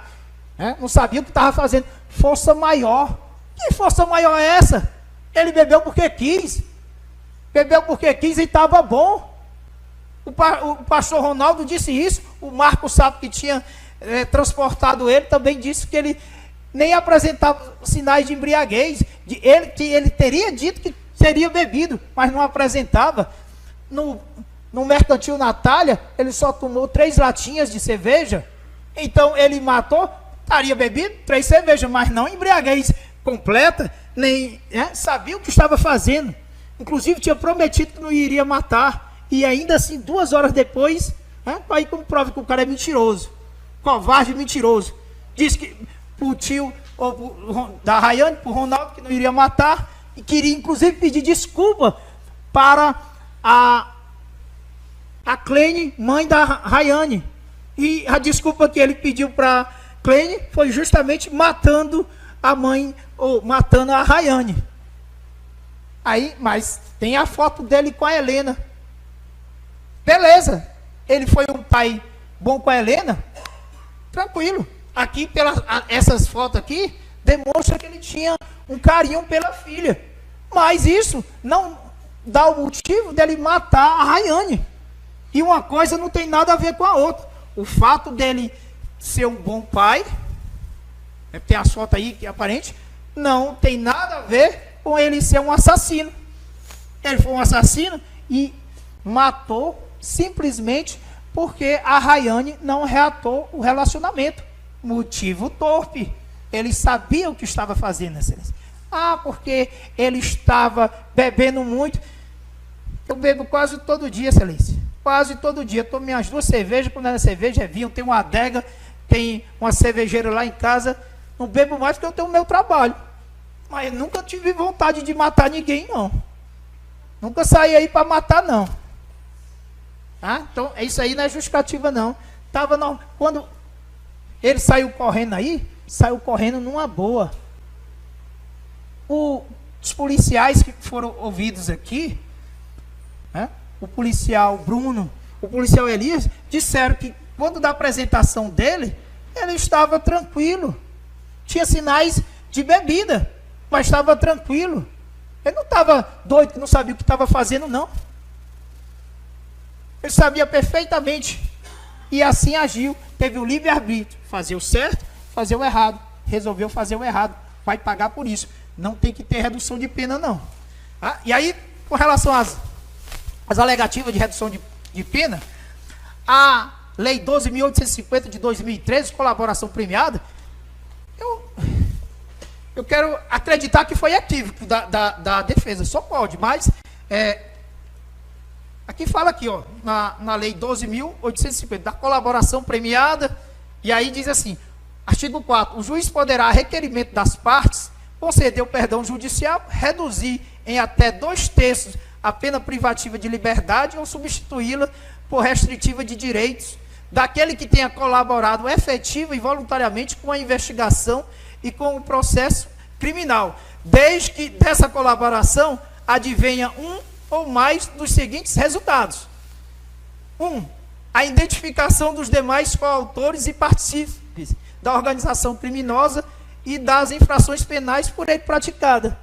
não sabia o que estava fazendo. Força maior. Que força maior é essa? Ele bebeu porque quis. Bebeu porque quis e estava bom. O pastor Ronaldo disse isso. O Marco Sapo, que tinha transportado ele, também disse que ele nem apresentava sinais de embriaguez. Que ele teria dito que teria bebido, mas não apresentava. No Mercantil Natália, ele só tomou 3 latinhas de cerveja. Então ele matou, estaria bebido 3 cervejas, mas não embriaguez completa, nem sabia o que estava fazendo. Inclusive tinha prometido que não iria matar. E ainda assim, 2 horas depois, aí como prova que o cara é mentiroso. Covarde e mentiroso. Disse que o tio da Rayane, para o Ronaldo, que não iria matar. E queria inclusive pedir desculpa para a Clene, mãe da Rayane. E a desculpa que ele pediu para a Clene foi justamente matando a mãe, ou matando a Rayane. Aí, mas tem a foto dele com a Helena. beleza. Ele foi um pai bom com a Helena, tranquilo. Aqui, essas fotos aqui, demonstra que ele tinha um carinho pela filha. Mas isso não dá o motivo dele matar a Rayane. E uma coisa não tem nada a ver com a outra. O fato dele ser um bom pai, tem as fotos aí que é aparente, não tem nada a ver com ele ser um assassino. Ele foi um assassino e matou simplesmente porque a Rayane não reatou o relacionamento. Motivo torpe. Ele sabia o que estava fazendo, excelência. Porque ele estava bebendo muito. Eu bebo quase todo dia, excelência. Quase todo dia. Tomo minhas 2 cervejas. Quando era cerveja é vinho. Tem uma adega, tem uma cervejeira lá em casa. Não bebo mais porque eu tenho o meu trabalho. Mas nunca tive vontade de matar ninguém, não. Nunca saí aí para matar, não. Então, isso aí não é justificativa, não. Quando ele saiu correndo aí, saiu correndo numa boa. Os policiais que foram ouvidos aqui, o policial Bruno, o policial Elias, disseram que quando da apresentação dele, ele estava tranquilo. Tinha sinais de bebida, mas estava tranquilo. Ele não estava doido, não sabia o que estava fazendo, não. Ele sabia perfeitamente. E assim agiu. Teve o livre-arbítrio. Fazer o certo, fazer o errado. Resolveu fazer o errado. Vai pagar por isso. Não tem que ter redução de pena, não. E aí, com relação às alegativas de redução de pena, a Lei 12.850 de 2013, colaboração premiada, eu quero acreditar que foi equívoco da defesa. Só pode, mas... Aqui fala aqui, na Lei 12.850, da colaboração premiada, e aí diz assim, artigo 4, o juiz poderá, a requerimento das partes, conceder o perdão judicial, reduzir em até 2/3 a pena privativa de liberdade ou substituí-la por restritiva de direitos daquele que tenha colaborado efetiva e voluntariamente com a investigação e com o processo criminal, desde que dessa colaboração advenha ou mais dos seguintes resultados. 1. A identificação dos demais coautores e partícipes da organização criminosa e das infrações penais por ele praticada.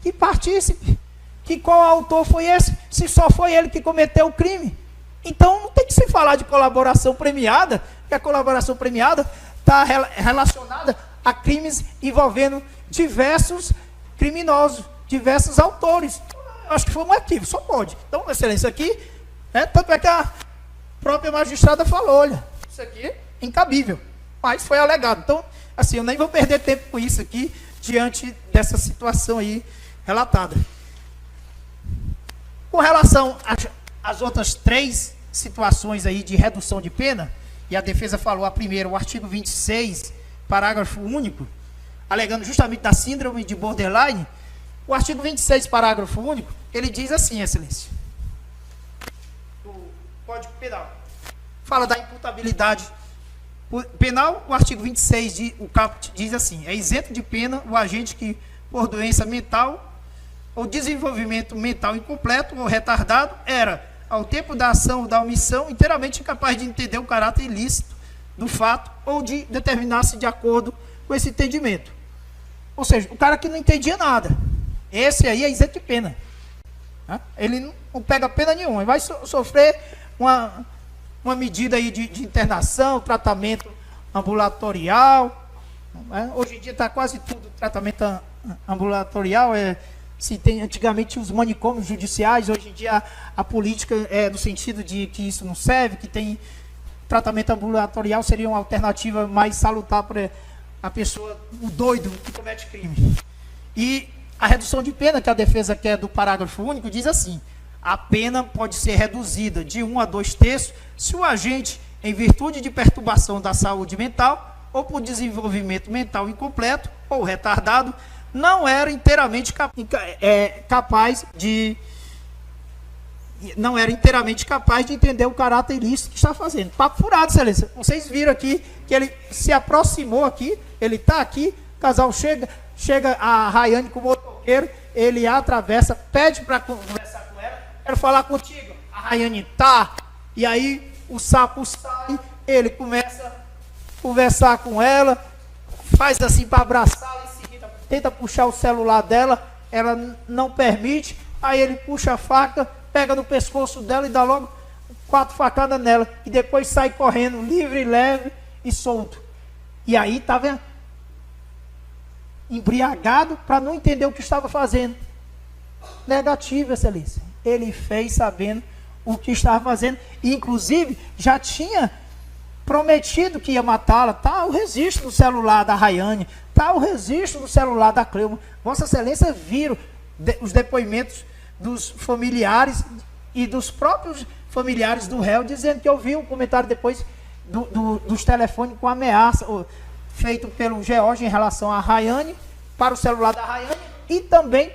Que partícipe? Que coautor foi esse? Se só foi ele que cometeu o crime. Então não tem que se falar de colaboração premiada, porque a colaboração premiada está relacionada a crimes envolvendo diversos criminosos, diversos autores. Acho que foi um equívoco, só pode. Então, excelência, aqui, tanto é que a própria magistrada falou, olha, isso aqui é incabível, mas foi alegado. Então, assim, eu nem vou perder tempo com isso aqui, diante dessa situação aí relatada. Com relação às outras 3 situações aí de redução de pena, e a defesa falou a primeira, o artigo 26, parágrafo único, alegando justamente da síndrome de borderline, o artigo 26, parágrafo único, ele diz assim, excelência, do Código Penal, fala da imputabilidade penal, o artigo 26, o caput diz assim, é isento de pena o agente que, por doença mental ou desenvolvimento mental incompleto ou retardado, era, ao tempo da ação ou da omissão, inteiramente incapaz de entender o caráter ilícito do fato ou de determinar-se de acordo com esse entendimento. Ou seja, o cara que não entendia nada, esse aí é isento de pena. Ele não pega pena nenhuma, ele vai sofrer uma medida aí de internação, tratamento ambulatorial. Hoje em dia está quase tudo tratamento ambulatorial. Antigamente os manicômios judiciais, hoje em dia a política é no sentido de que isso não serve, que tem tratamento ambulatorial seria uma alternativa mais salutar para a pessoa, o doido que comete crime. E a redução de pena que a defesa quer do parágrafo único diz assim, a pena pode ser reduzida de 1 a 2/3 se o agente, em virtude de perturbação da saúde mental ou por desenvolvimento mental incompleto ou retardado, não era inteiramente capaz de entender o caráter ilícito que está fazendo. Papo furado, excelência. Vocês viram aqui que ele se aproximou aqui, ele está aqui, o casal chega a Rayane com o motoqueiro, ele atravessa, pede para conversar com ela, quero falar contigo. A Rayane tá, E aí o sapo sai, ele começa a conversar com ela, faz assim para abraçá-la, em seguida tenta puxar o celular dela, ela não permite, aí ele puxa a faca, pega no pescoço dela e dá logo 4 facadas nela, e depois sai correndo, livre, leve e solto. E aí estava embriagado para não entender o que estava fazendo. Negativo, excelência. Ele fez sabendo o que estava fazendo, e inclusive já tinha prometido que ia matá-la. Tá o registro do celular da Rayane, tá o registro do celular da Cleuma. Vossa Excelência viram os depoimentos dos familiares e dos próprios familiares do réu, dizendo que eu vi um comentário depois dos telefones com ameaça feito pelo George em relação à Rayane, para o celular da Rayane e também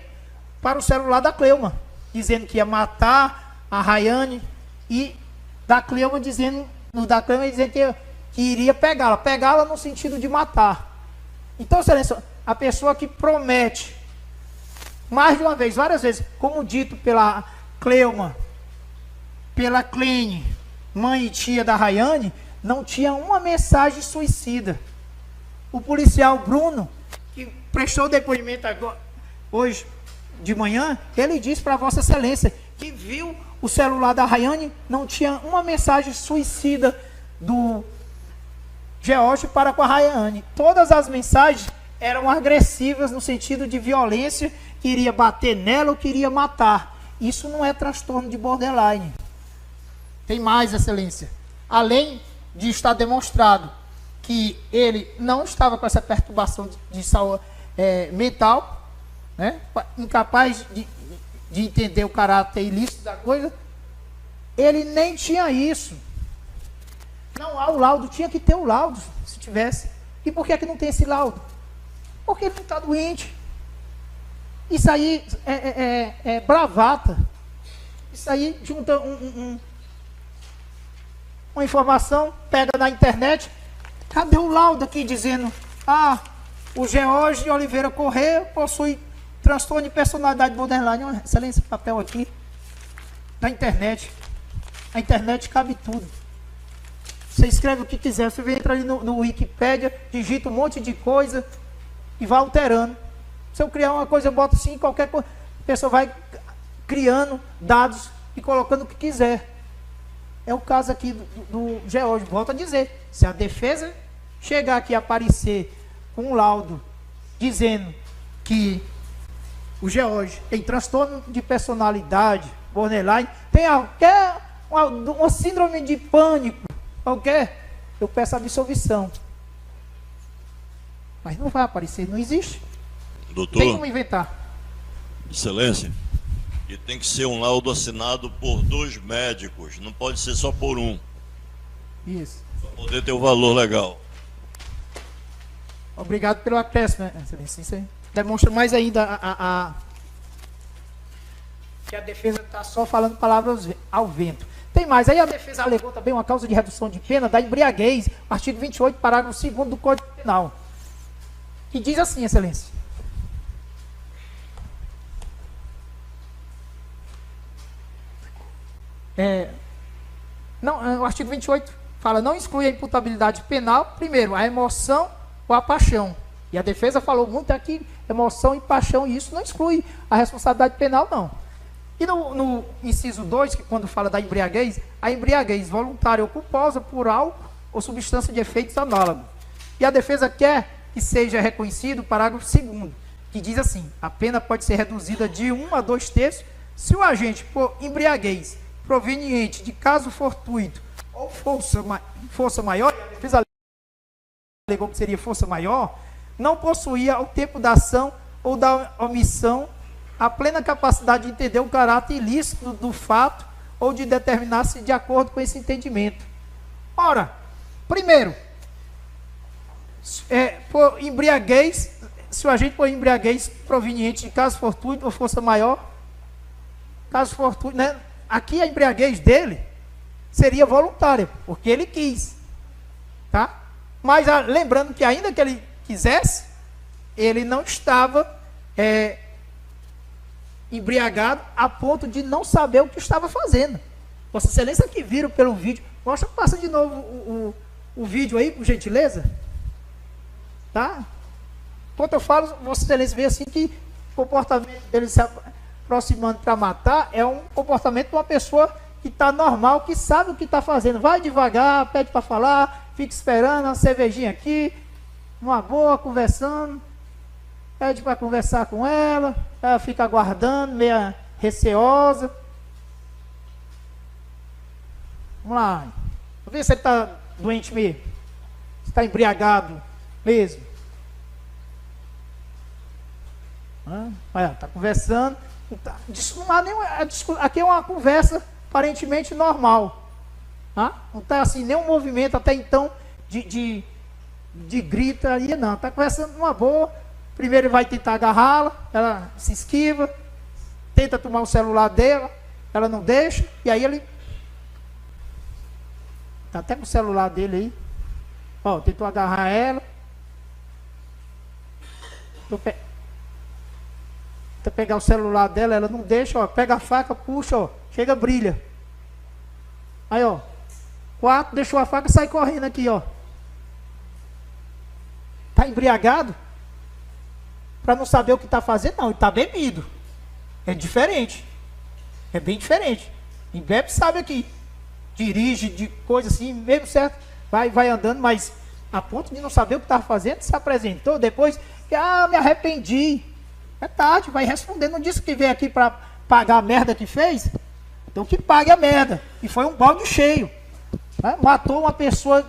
para o celular da Cleuma, dizendo que ia matar a Rayane, e da Cleuma dizendo que iria pegá-la no sentido de matar. Então, excelência, a pessoa que promete mais de uma vez, várias vezes, como dito pela Cleuma, pela Clene, mãe e tia da Rayane, não tinha uma mensagem suicida. O policial Bruno, que prestou depoimento agora, hoje de manhã, ele disse para Vossa Excelência que viu o celular da Rayane, não tinha uma mensagem suicida do George para com a Rayane. Todas as mensagens eram agressivas no sentido de violência, que iria bater nela ou queria matar. Isso não é transtorno de borderline. Tem mais, Excelência. Além de estar demonstrado que ele não estava com essa perturbação de saúde mental, né, incapaz de entender o caráter ilícito da coisa, ele nem tinha isso. Não há o laudo, tinha que ter o laudo, se tivesse. E por que não tem esse laudo? Porque ele não está doente. Isso aí é bravata. Isso aí junta uma informação, pega na internet, cadê o laudo aqui dizendo, o George Oliveira Corrêa possui transtorno de personalidade borderline. Excelência, papel aqui, na internet. A internet cabe tudo. Você escreve o que quiser, você entra ali no Wikipédia, digita um monte de coisa e vai alterando. Se eu criar uma coisa, eu boto assim, qualquer coisa, a pessoa vai criando dados e colocando o que quiser. É o caso aqui do George. Volto a dizer, se a defesa chegar aqui a aparecer com um laudo dizendo que o George tem transtorno de personalidade, borderline, tem uma síndrome de pânico, qualquer, eu peço absolvição. Mas não vai aparecer, não existe. Doutor, tem como inventar. Excelência, e tem que ser um laudo assinado por 2 médicos, não pode ser só por um. Isso. Para poder ter o valor legal. Obrigado pelo acréscimo, Excelência. Isso aí demonstra mais ainda que a defesa está só falando palavras ao vento. Tem mais. Aí a defesa alegou também uma causa de redução de pena da embriaguez, artigo 28, parágrafo 2º do Código Penal. Que diz assim, Excelência. O artigo 28 fala, não exclui a imputabilidade penal, primeiro, a emoção ou a paixão. E a defesa falou muito aqui, emoção e paixão, e isso não exclui a responsabilidade penal, não. E no inciso 2, que quando fala da embriaguez, a embriaguez voluntária ou culposa por álcool ou substância de efeitos análogos. E a defesa quer que seja reconhecido o parágrafo 2º, que diz assim, a pena pode ser reduzida de 1 a 2 terços se o agente por embriaguez proveniente de caso fortuito ou força maior, e a defesa alegou que seria força maior, não possuía ao tempo da ação ou da omissão a plena capacidade de entender o caráter ilícito do fato ou de determinar-se de acordo com esse entendimento. Ora, primeiro, por embriaguez, se o agente por embriaguez proveniente de caso fortuito ou força maior, caso fortuito, né? Aqui a embriaguez dele seria voluntária, porque ele quis, tá? Mas lembrando que ainda que ele quisesse, ele não estava embriagado a ponto de não saber o que estava fazendo. Vossa Excelência que viram pelo vídeo. Passa de novo o vídeo aí, por gentileza. Tá? Enquanto eu falo, Vossa Excelência vê assim que o comportamento dele se aproximando para matar é um comportamento de uma pessoa que está normal, que sabe o que está fazendo. Vai devagar, pede para falar, fica esperando, uma cervejinha aqui, uma boa, conversando. Pede para conversar com ela fica aguardando, meia receosa. Vamos lá. Vamos ver se ele está doente mesmo. Se está embriagado mesmo. Está conversando. Não há nenhuma, aqui é uma conversa aparentemente normal. Não está assim, nenhum movimento até então de gritaria, não. Está conversando numa boa. Primeiro ele vai tentar agarrá-la, ela se esquiva, tenta tomar o celular dela, ela não deixa, e aí ele está até com o celular dele aí. Tentou agarrar ela. Tenta pegar o celular dela, ela não deixa, pega a faca, puxa, chega, brilha. Aí, 4, deixou a faca e sai correndo aqui, Está embriagado? Para não saber o que está fazendo, não, ele está bebido. É diferente. É bem diferente. Quem bebe sabe aqui. Dirige de coisa assim, mesmo certo, vai andando, mas a ponto de não saber o que estava fazendo, se apresentou depois, me arrependi. É tarde, vai responder. Não disse que veio aqui para pagar a merda que fez? Então que pague a merda. E foi um balde cheio. Matou uma pessoa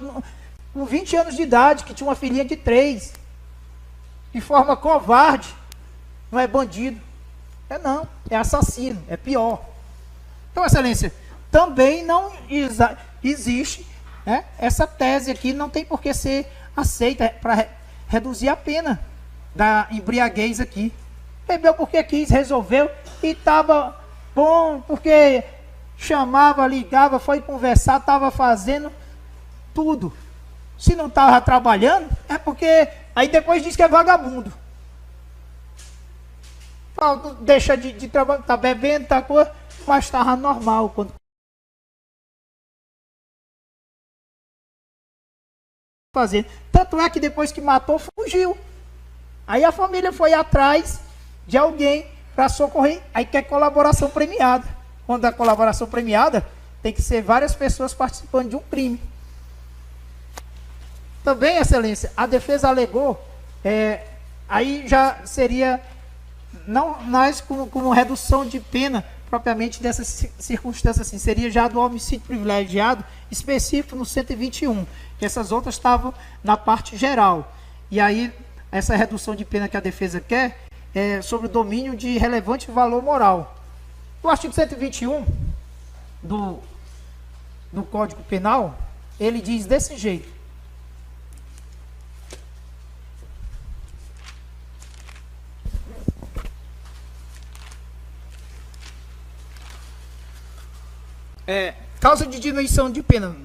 com 20 anos de idade, que tinha uma filhinha de 3. De forma covarde. Não é bandido. Não, é assassino, é pior. Então, Excelência, também não existe essa tese aqui, não tem por que ser aceita para reduzir a pena da embriaguez aqui. Bebeu porque quis, resolveu e estava bom, porque chamava, ligava, foi conversar, estava fazendo tudo. Se não estava trabalhando, é porque aí depois diz que é vagabundo. Deixa de trabalhar, está bebendo, está coisa, mas estava normal quando fazendo. Tanto é que depois que matou, fugiu. Aí a família foi atrás de alguém para socorrer, aí quer colaboração premiada. Quando a colaboração premiada, tem que ser várias pessoas participando de um crime. Também, Excelência, a defesa alegou, aí já seria, não mais como redução de pena, propriamente dessas circunstâncias, assim, seria já do homicídio privilegiado, específico no 121, que essas outras estavam na parte geral. E aí, essa redução de pena que a defesa quer, é sobre o domínio de relevante valor moral. O artigo 121 do Código Penal, ele diz desse jeito: causa de diminuição de pena,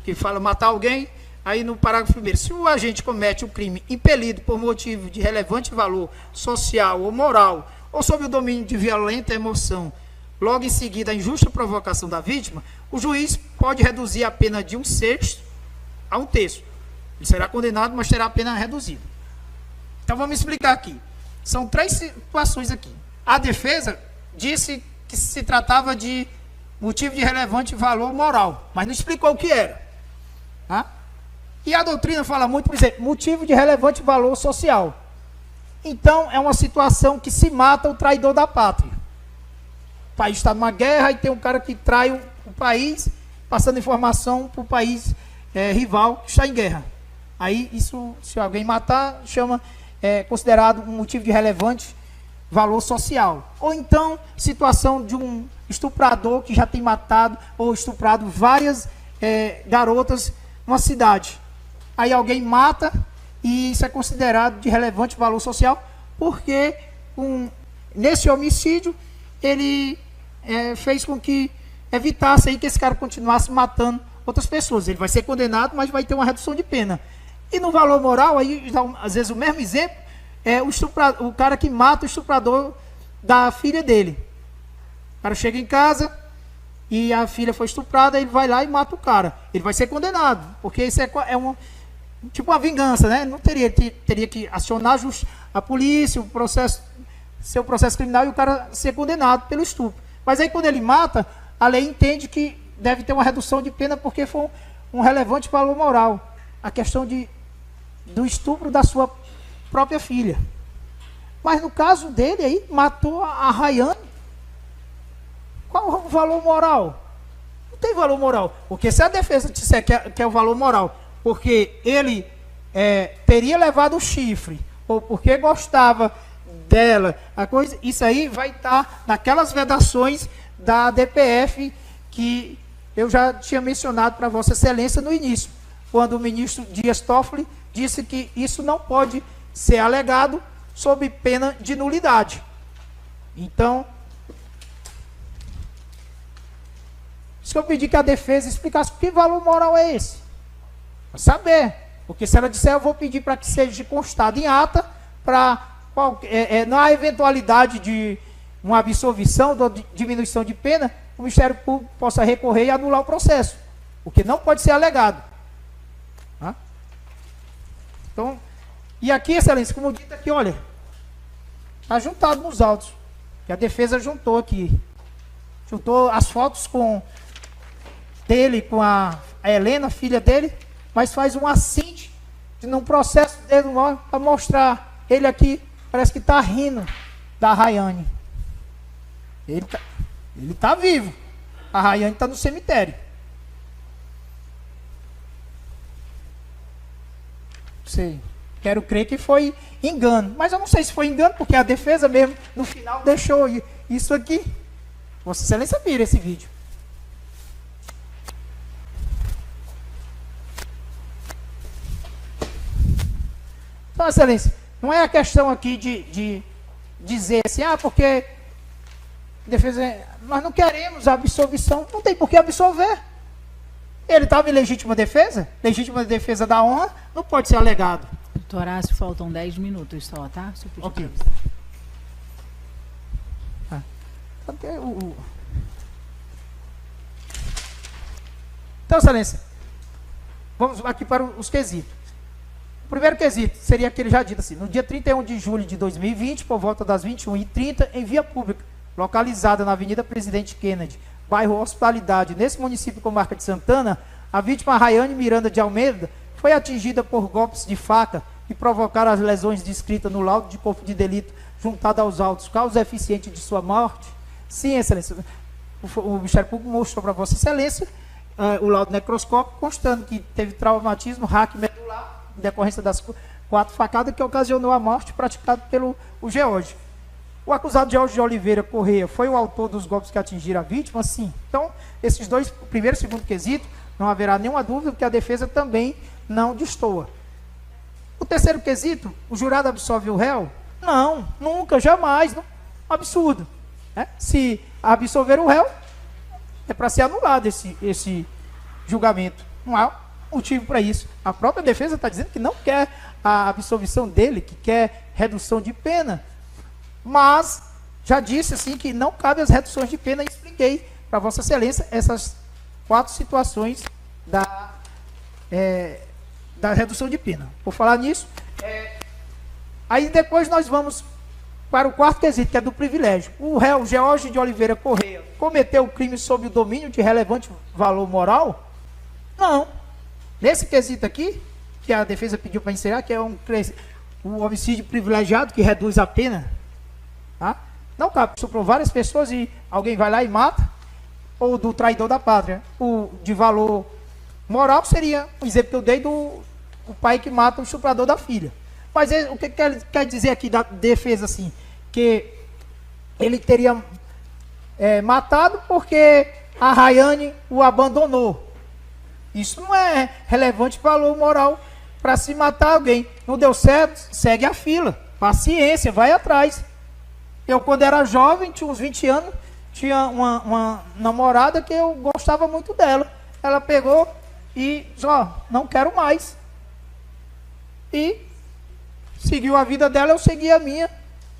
que fala matar alguém, aí no parágrafo 1º, se o agente comete o crime impelido por motivo de relevante valor social ou moral, ou sob o domínio de violenta emoção, logo em seguida a injusta provocação da vítima, o juiz pode reduzir a pena de 1/6 a 1/3. Ele será condenado, mas terá a pena reduzida. Então vamos explicar aqui. São 3 situações aqui. A defesa disse que se tratava de motivo de relevante valor moral, mas não explicou o que era. E a doutrina fala muito, por exemplo, motivo de relevante valor social. Então, é uma situação que se mata o traidor da pátria. O país está numa guerra e tem um cara que trai o país, passando informação para o país rival que está em guerra. Aí, isso, se alguém matar, considerado um motivo de relevante valor social. Ou então, situação de um estuprador que já tem matado ou estuprado várias garotas numa cidade. Aí alguém mata e isso é considerado de relevante valor social, porque nesse homicídio ele fez com que evitasse aí que esse cara continuasse matando outras pessoas. Ele vai ser condenado, mas vai ter uma redução de pena. E no valor moral, aí às vezes o mesmo exemplo é o cara que mata o estuprador da filha dele. O cara chega em casa, e a filha foi estuprada, ele vai lá e mata o cara. Ele vai ser condenado, porque isso é tipo uma vingança, né? Não teria que acionar a polícia, seu processo criminal e o cara ser condenado pelo estupro. Mas aí quando ele mata, a lei entende que deve ter uma redução de pena porque foi um relevante valor moral. A questão do estupro da sua própria filha. Mas no caso dele aí, matou a Rayane. Qual o valor moral? Não tem valor moral. Porque se a defesa disser que é o valor moral, porque ele teria levado o chifre, ou porque gostava dela, isso aí vai estar naquelas vedações da DPF que eu já tinha mencionado para Vossa Excelência no início, quando o ministro Dias Toffoli disse que isso não pode ser alegado sob pena de nulidade. Então, se eu pedir que a defesa explicasse que valor moral é esse, para saber, porque se ela disser, eu vou pedir para que seja constado em ata, para não há eventualidade de uma absolvição, de diminuição de pena, o Ministério Público possa recorrer e anular o processo, porque não pode ser alegado. Tá? Então, e aqui, Excelência, como dito aqui, olha, está juntado nos autos, que a defesa juntou aqui, juntou as fotos dele com a Helena, filha dele, mas faz um assinte num processo dele para mostrar ele aqui, parece que está rindo da Rayane. Ele está vivo, a Rayane está no cemitério. Sei. Quero crer que foi engano. Mas eu não sei se foi engano, porque a defesa mesmo, no final, deixou isso aqui. Vossa Excelência vira esse vídeo. Então, Excelência, não é a questão aqui de dizer assim, porque defesa, nós não queremos a absolvição. Não tem por que absolver. Ele estava em legítima defesa? Legítima defesa da honra não pode ser alegado. Doutor Horácio, faltam 10 minutos só, tá? Ok. Então, Excelência, vamos aqui para os quesitos. O primeiro quesito seria aquele já dito assim, no dia 31 de julho de 2020, por volta das 21h30, em via pública, localizada na Avenida Presidente Kennedy, bairro Hospitalidade, nesse município comarca de Santana, a vítima Rayane Miranda de Almeida foi atingida por golpes de faca que provocaram as lesões descritas no laudo de corpo de delito juntado aos autos, causa eficiente de sua morte. Sim, Excelência, o Ministério Público mostrou para Vossa Excelência o laudo necroscópico, constando que teve traumatismo raque medular, em decorrência das 4 facadas que ocasionou a morte praticada pelo George. O acusado George de Oliveira Correia foi o autor dos golpes que atingiram a vítima? Sim. Então, esses dois, o primeiro e o segundo quesito, não haverá nenhuma dúvida, porque a defesa também não destoa. O terceiro quesito, o jurado absolve o réu? Não, nunca, jamais. Não, absurdo. Né? Se absolver o réu, é para ser anulado esse julgamento. Não há motivo para isso. A própria defesa está dizendo que não quer a absolvição dele, que quer redução de pena. Mas já disse assim que não cabe as reduções de pena e expliquei para Vossa Excelência essas 4 situações da redução de pena. Por falar nisso, aí depois nós vamos para o quarto quesito, que é do privilégio. O réu George de Oliveira Correia cometeu o crime sob o domínio de relevante valor moral? Não. Nesse quesito aqui, que a defesa pediu para encerrar, que é um homicídio privilegiado, que reduz a pena, tá? Não cabe. Soprou várias pessoas e alguém vai lá e mata, ou do traidor da pátria. O de valor moral seria o exemplo que eu dei do pai que mata o estuprador da filha. Mas o que quer dizer aqui da defesa assim? Que ele teria matado porque a Rayane o abandonou. Isso não é relevante valor moral para se matar alguém. Não deu certo, segue a fila. Paciência, vai atrás. Eu, quando era jovem, tinha uns 20 anos, tinha uma namorada que eu gostava muito dela. Ela pegou e disse, não quero mais. E seguiu a vida dela, eu segui a minha.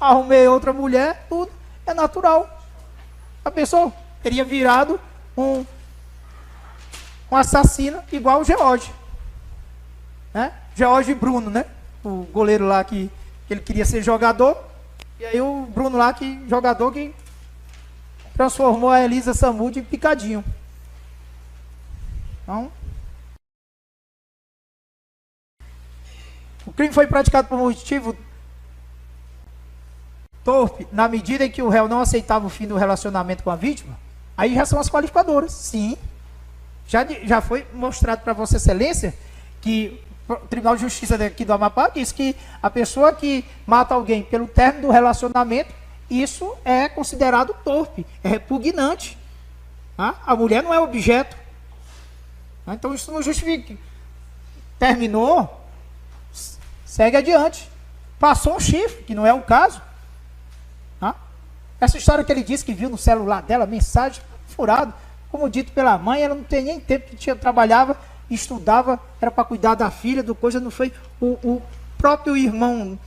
Arrumei outra mulher, tudo. É natural. A pessoa teria virado um assassino igual o George. Né? George e Bruno, né? O goleiro lá que ele queria ser jogador. E aí o Bruno lá, jogador que transformou a Elisa Samúdio em picadinho. Então, o crime foi praticado por motivo torpe, na medida em que o réu não aceitava o fim do relacionamento com a vítima. Aí já são as qualificadoras, sim. Já foi mostrado para Vossa Excelência que o Tribunal de Justiça daqui do Amapá diz que a pessoa que mata alguém pelo término do relacionamento, isso é considerado torpe, é repugnante. Tá? A mulher não é objeto. Tá? Então isso não justifica. Terminou, segue adiante. Passou um chifre, que não é o caso. Tá? Essa história que ele disse que viu no celular dela, mensagem furada, como dito pela mãe, ela não tem nem tempo que trabalhava, estudava, era para cuidar da filha, do coisa, não foi. O próprio irmão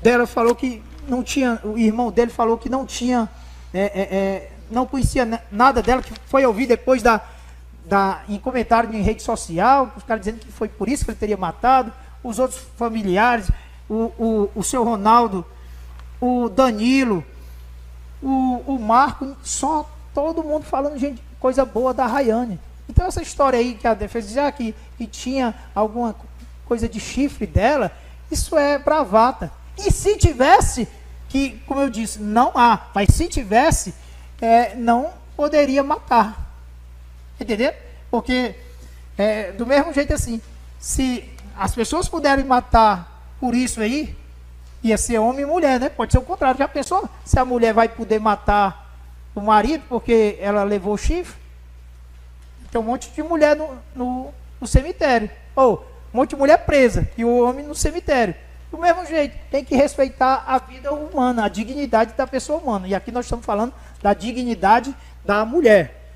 dela falou que não tinha, o irmão dele falou que não tinha, não conhecia nada dela, que foi ouvir depois em comentário em rede social, os caras dizendo que foi por isso que ele teria matado, os outros familiares, o seu Ronaldo, o Danilo, o Marco, só todo mundo falando, gente, coisa boa da Rayane. Então essa história aí que a defesa dizia que tinha alguma coisa de chifre dela, isso é bravata. E se tivesse, que como eu disse, não há, mas se tivesse, não poderia matar. Entendeu? Porque do mesmo jeito assim, se as pessoas puderem matar por isso aí, ia ser homem e mulher, né? Pode ser o contrário. Já pensou se a mulher vai poder matar o marido porque ela levou o chifre? Tem um monte de mulher no cemitério. Ou um monte de mulher presa e o homem no cemitério. Do mesmo jeito, tem que respeitar a vida humana, a dignidade da pessoa humana. E aqui nós estamos falando da dignidade da mulher.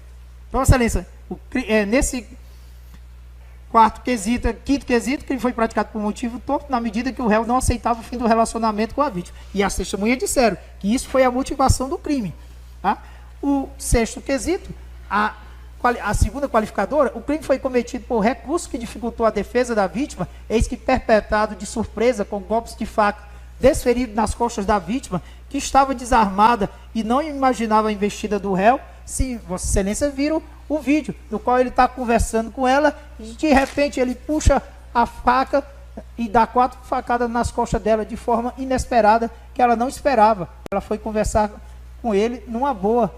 Então, Excelência, nesse quinto quesito, que foi praticado por motivo torpe, na medida que o réu não aceitava o fim do relacionamento com a vítima. E as testemunhas disseram que isso foi a motivação do crime. Tá? O sexto quesito, a segunda qualificadora, o crime foi cometido por recurso que dificultou a defesa da vítima, eis que perpetrado de surpresa com golpes de faca desferido nas costas da vítima, que estava desarmada e não imaginava a investida do réu. Se Vossa Excelência viram o vídeo, no qual ele está conversando com ela, e de repente ele puxa a faca e dá 4 facadas nas costas dela de forma inesperada, que ela não esperava. Ela foi conversar com ele numa boa.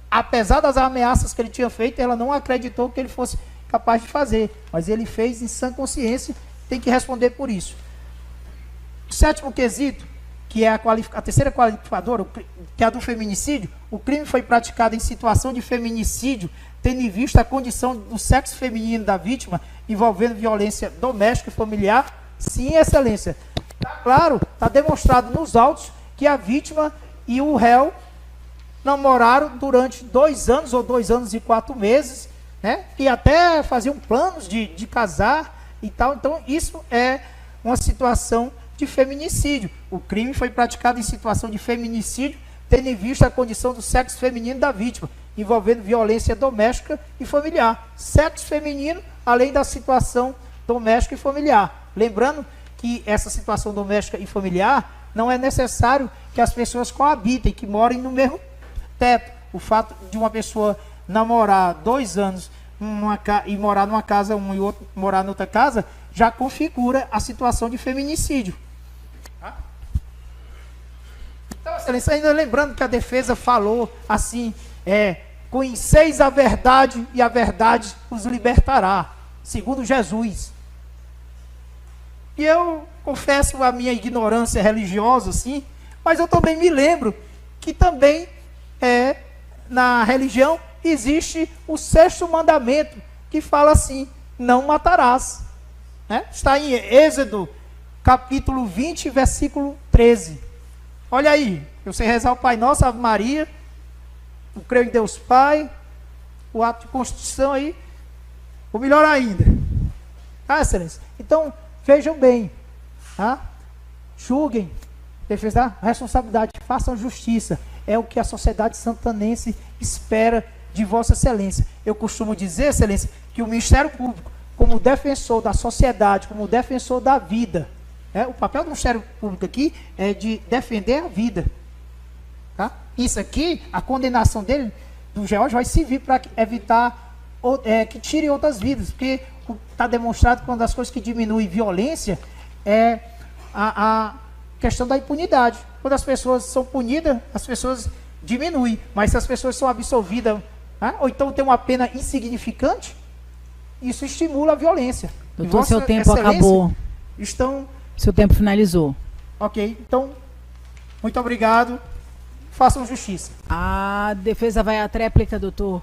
Apesar das ameaças que ele tinha feito, ela não acreditou que ele fosse capaz de fazer, mas ele fez em sã consciência, tem que responder por isso. O sétimo quesito, que é a terceira qualificadora, que é a do feminicídio, o crime foi praticado em situação de feminicídio, tendo em vista a condição do sexo feminino da vítima, envolvendo violência doméstica e familiar. Sim, Excelência. Está claro, está demonstrado nos autos que a vítima e o réu namoraram durante 2 anos ou 2 anos e 4 meses, né? E até faziam planos de casar e tal. Então, isso é uma situação de feminicídio. O crime foi praticado em situação de feminicídio, tendo em vista a condição do sexo feminino da vítima, envolvendo violência doméstica e familiar. Sexo feminino, além da situação doméstica e familiar. Lembrando que essa situação doméstica e familiar não é necessário que as pessoas coabitem, que morem no mesmo teto. O fato de uma pessoa namorar 2 anos e morar numa casa, um e outro morar noutra casa, já configura a situação de feminicídio. Então, Excelência, ainda lembrando que a defesa falou assim, conheceis a verdade e a verdade os libertará, segundo Jesus. E eu confesso a minha ignorância religiosa, assim, mas eu também me lembro que também na religião existe o 6º mandamento, que fala assim, não matarás. Né? Está em Êxodo, capítulo 20, versículo 13. Olha aí, eu sei rezar o Pai Nosso, Ave Maria, eu creio em Deus Pai, o ato de constituição aí, ou melhor ainda. Tá, Excelência? Então, vejam bem, tá? Julguem, defesa, responsabilidade, façam justiça. É o que a sociedade santanense espera de Vossa Excelência. Eu costumo dizer, Excelência, que o Ministério Público, como defensor da sociedade, como defensor da vida, o papel do Ministério Público aqui é de defender a vida. Tá? Isso aqui, a condenação dele, do George, vai servir para evitar que tire outras vidas, porque está demonstrado que uma das coisas que diminui violência é a questão da impunidade. Quando as pessoas são punidas, as pessoas diminuem, mas se as pessoas são absolvidas, ou então tem uma pena insignificante, isso estimula a violência. Doutor, seu tempo acabou. Seu tempo finalizou. Ok, então, muito obrigado. Façam justiça. A defesa vai à tréplica, doutor.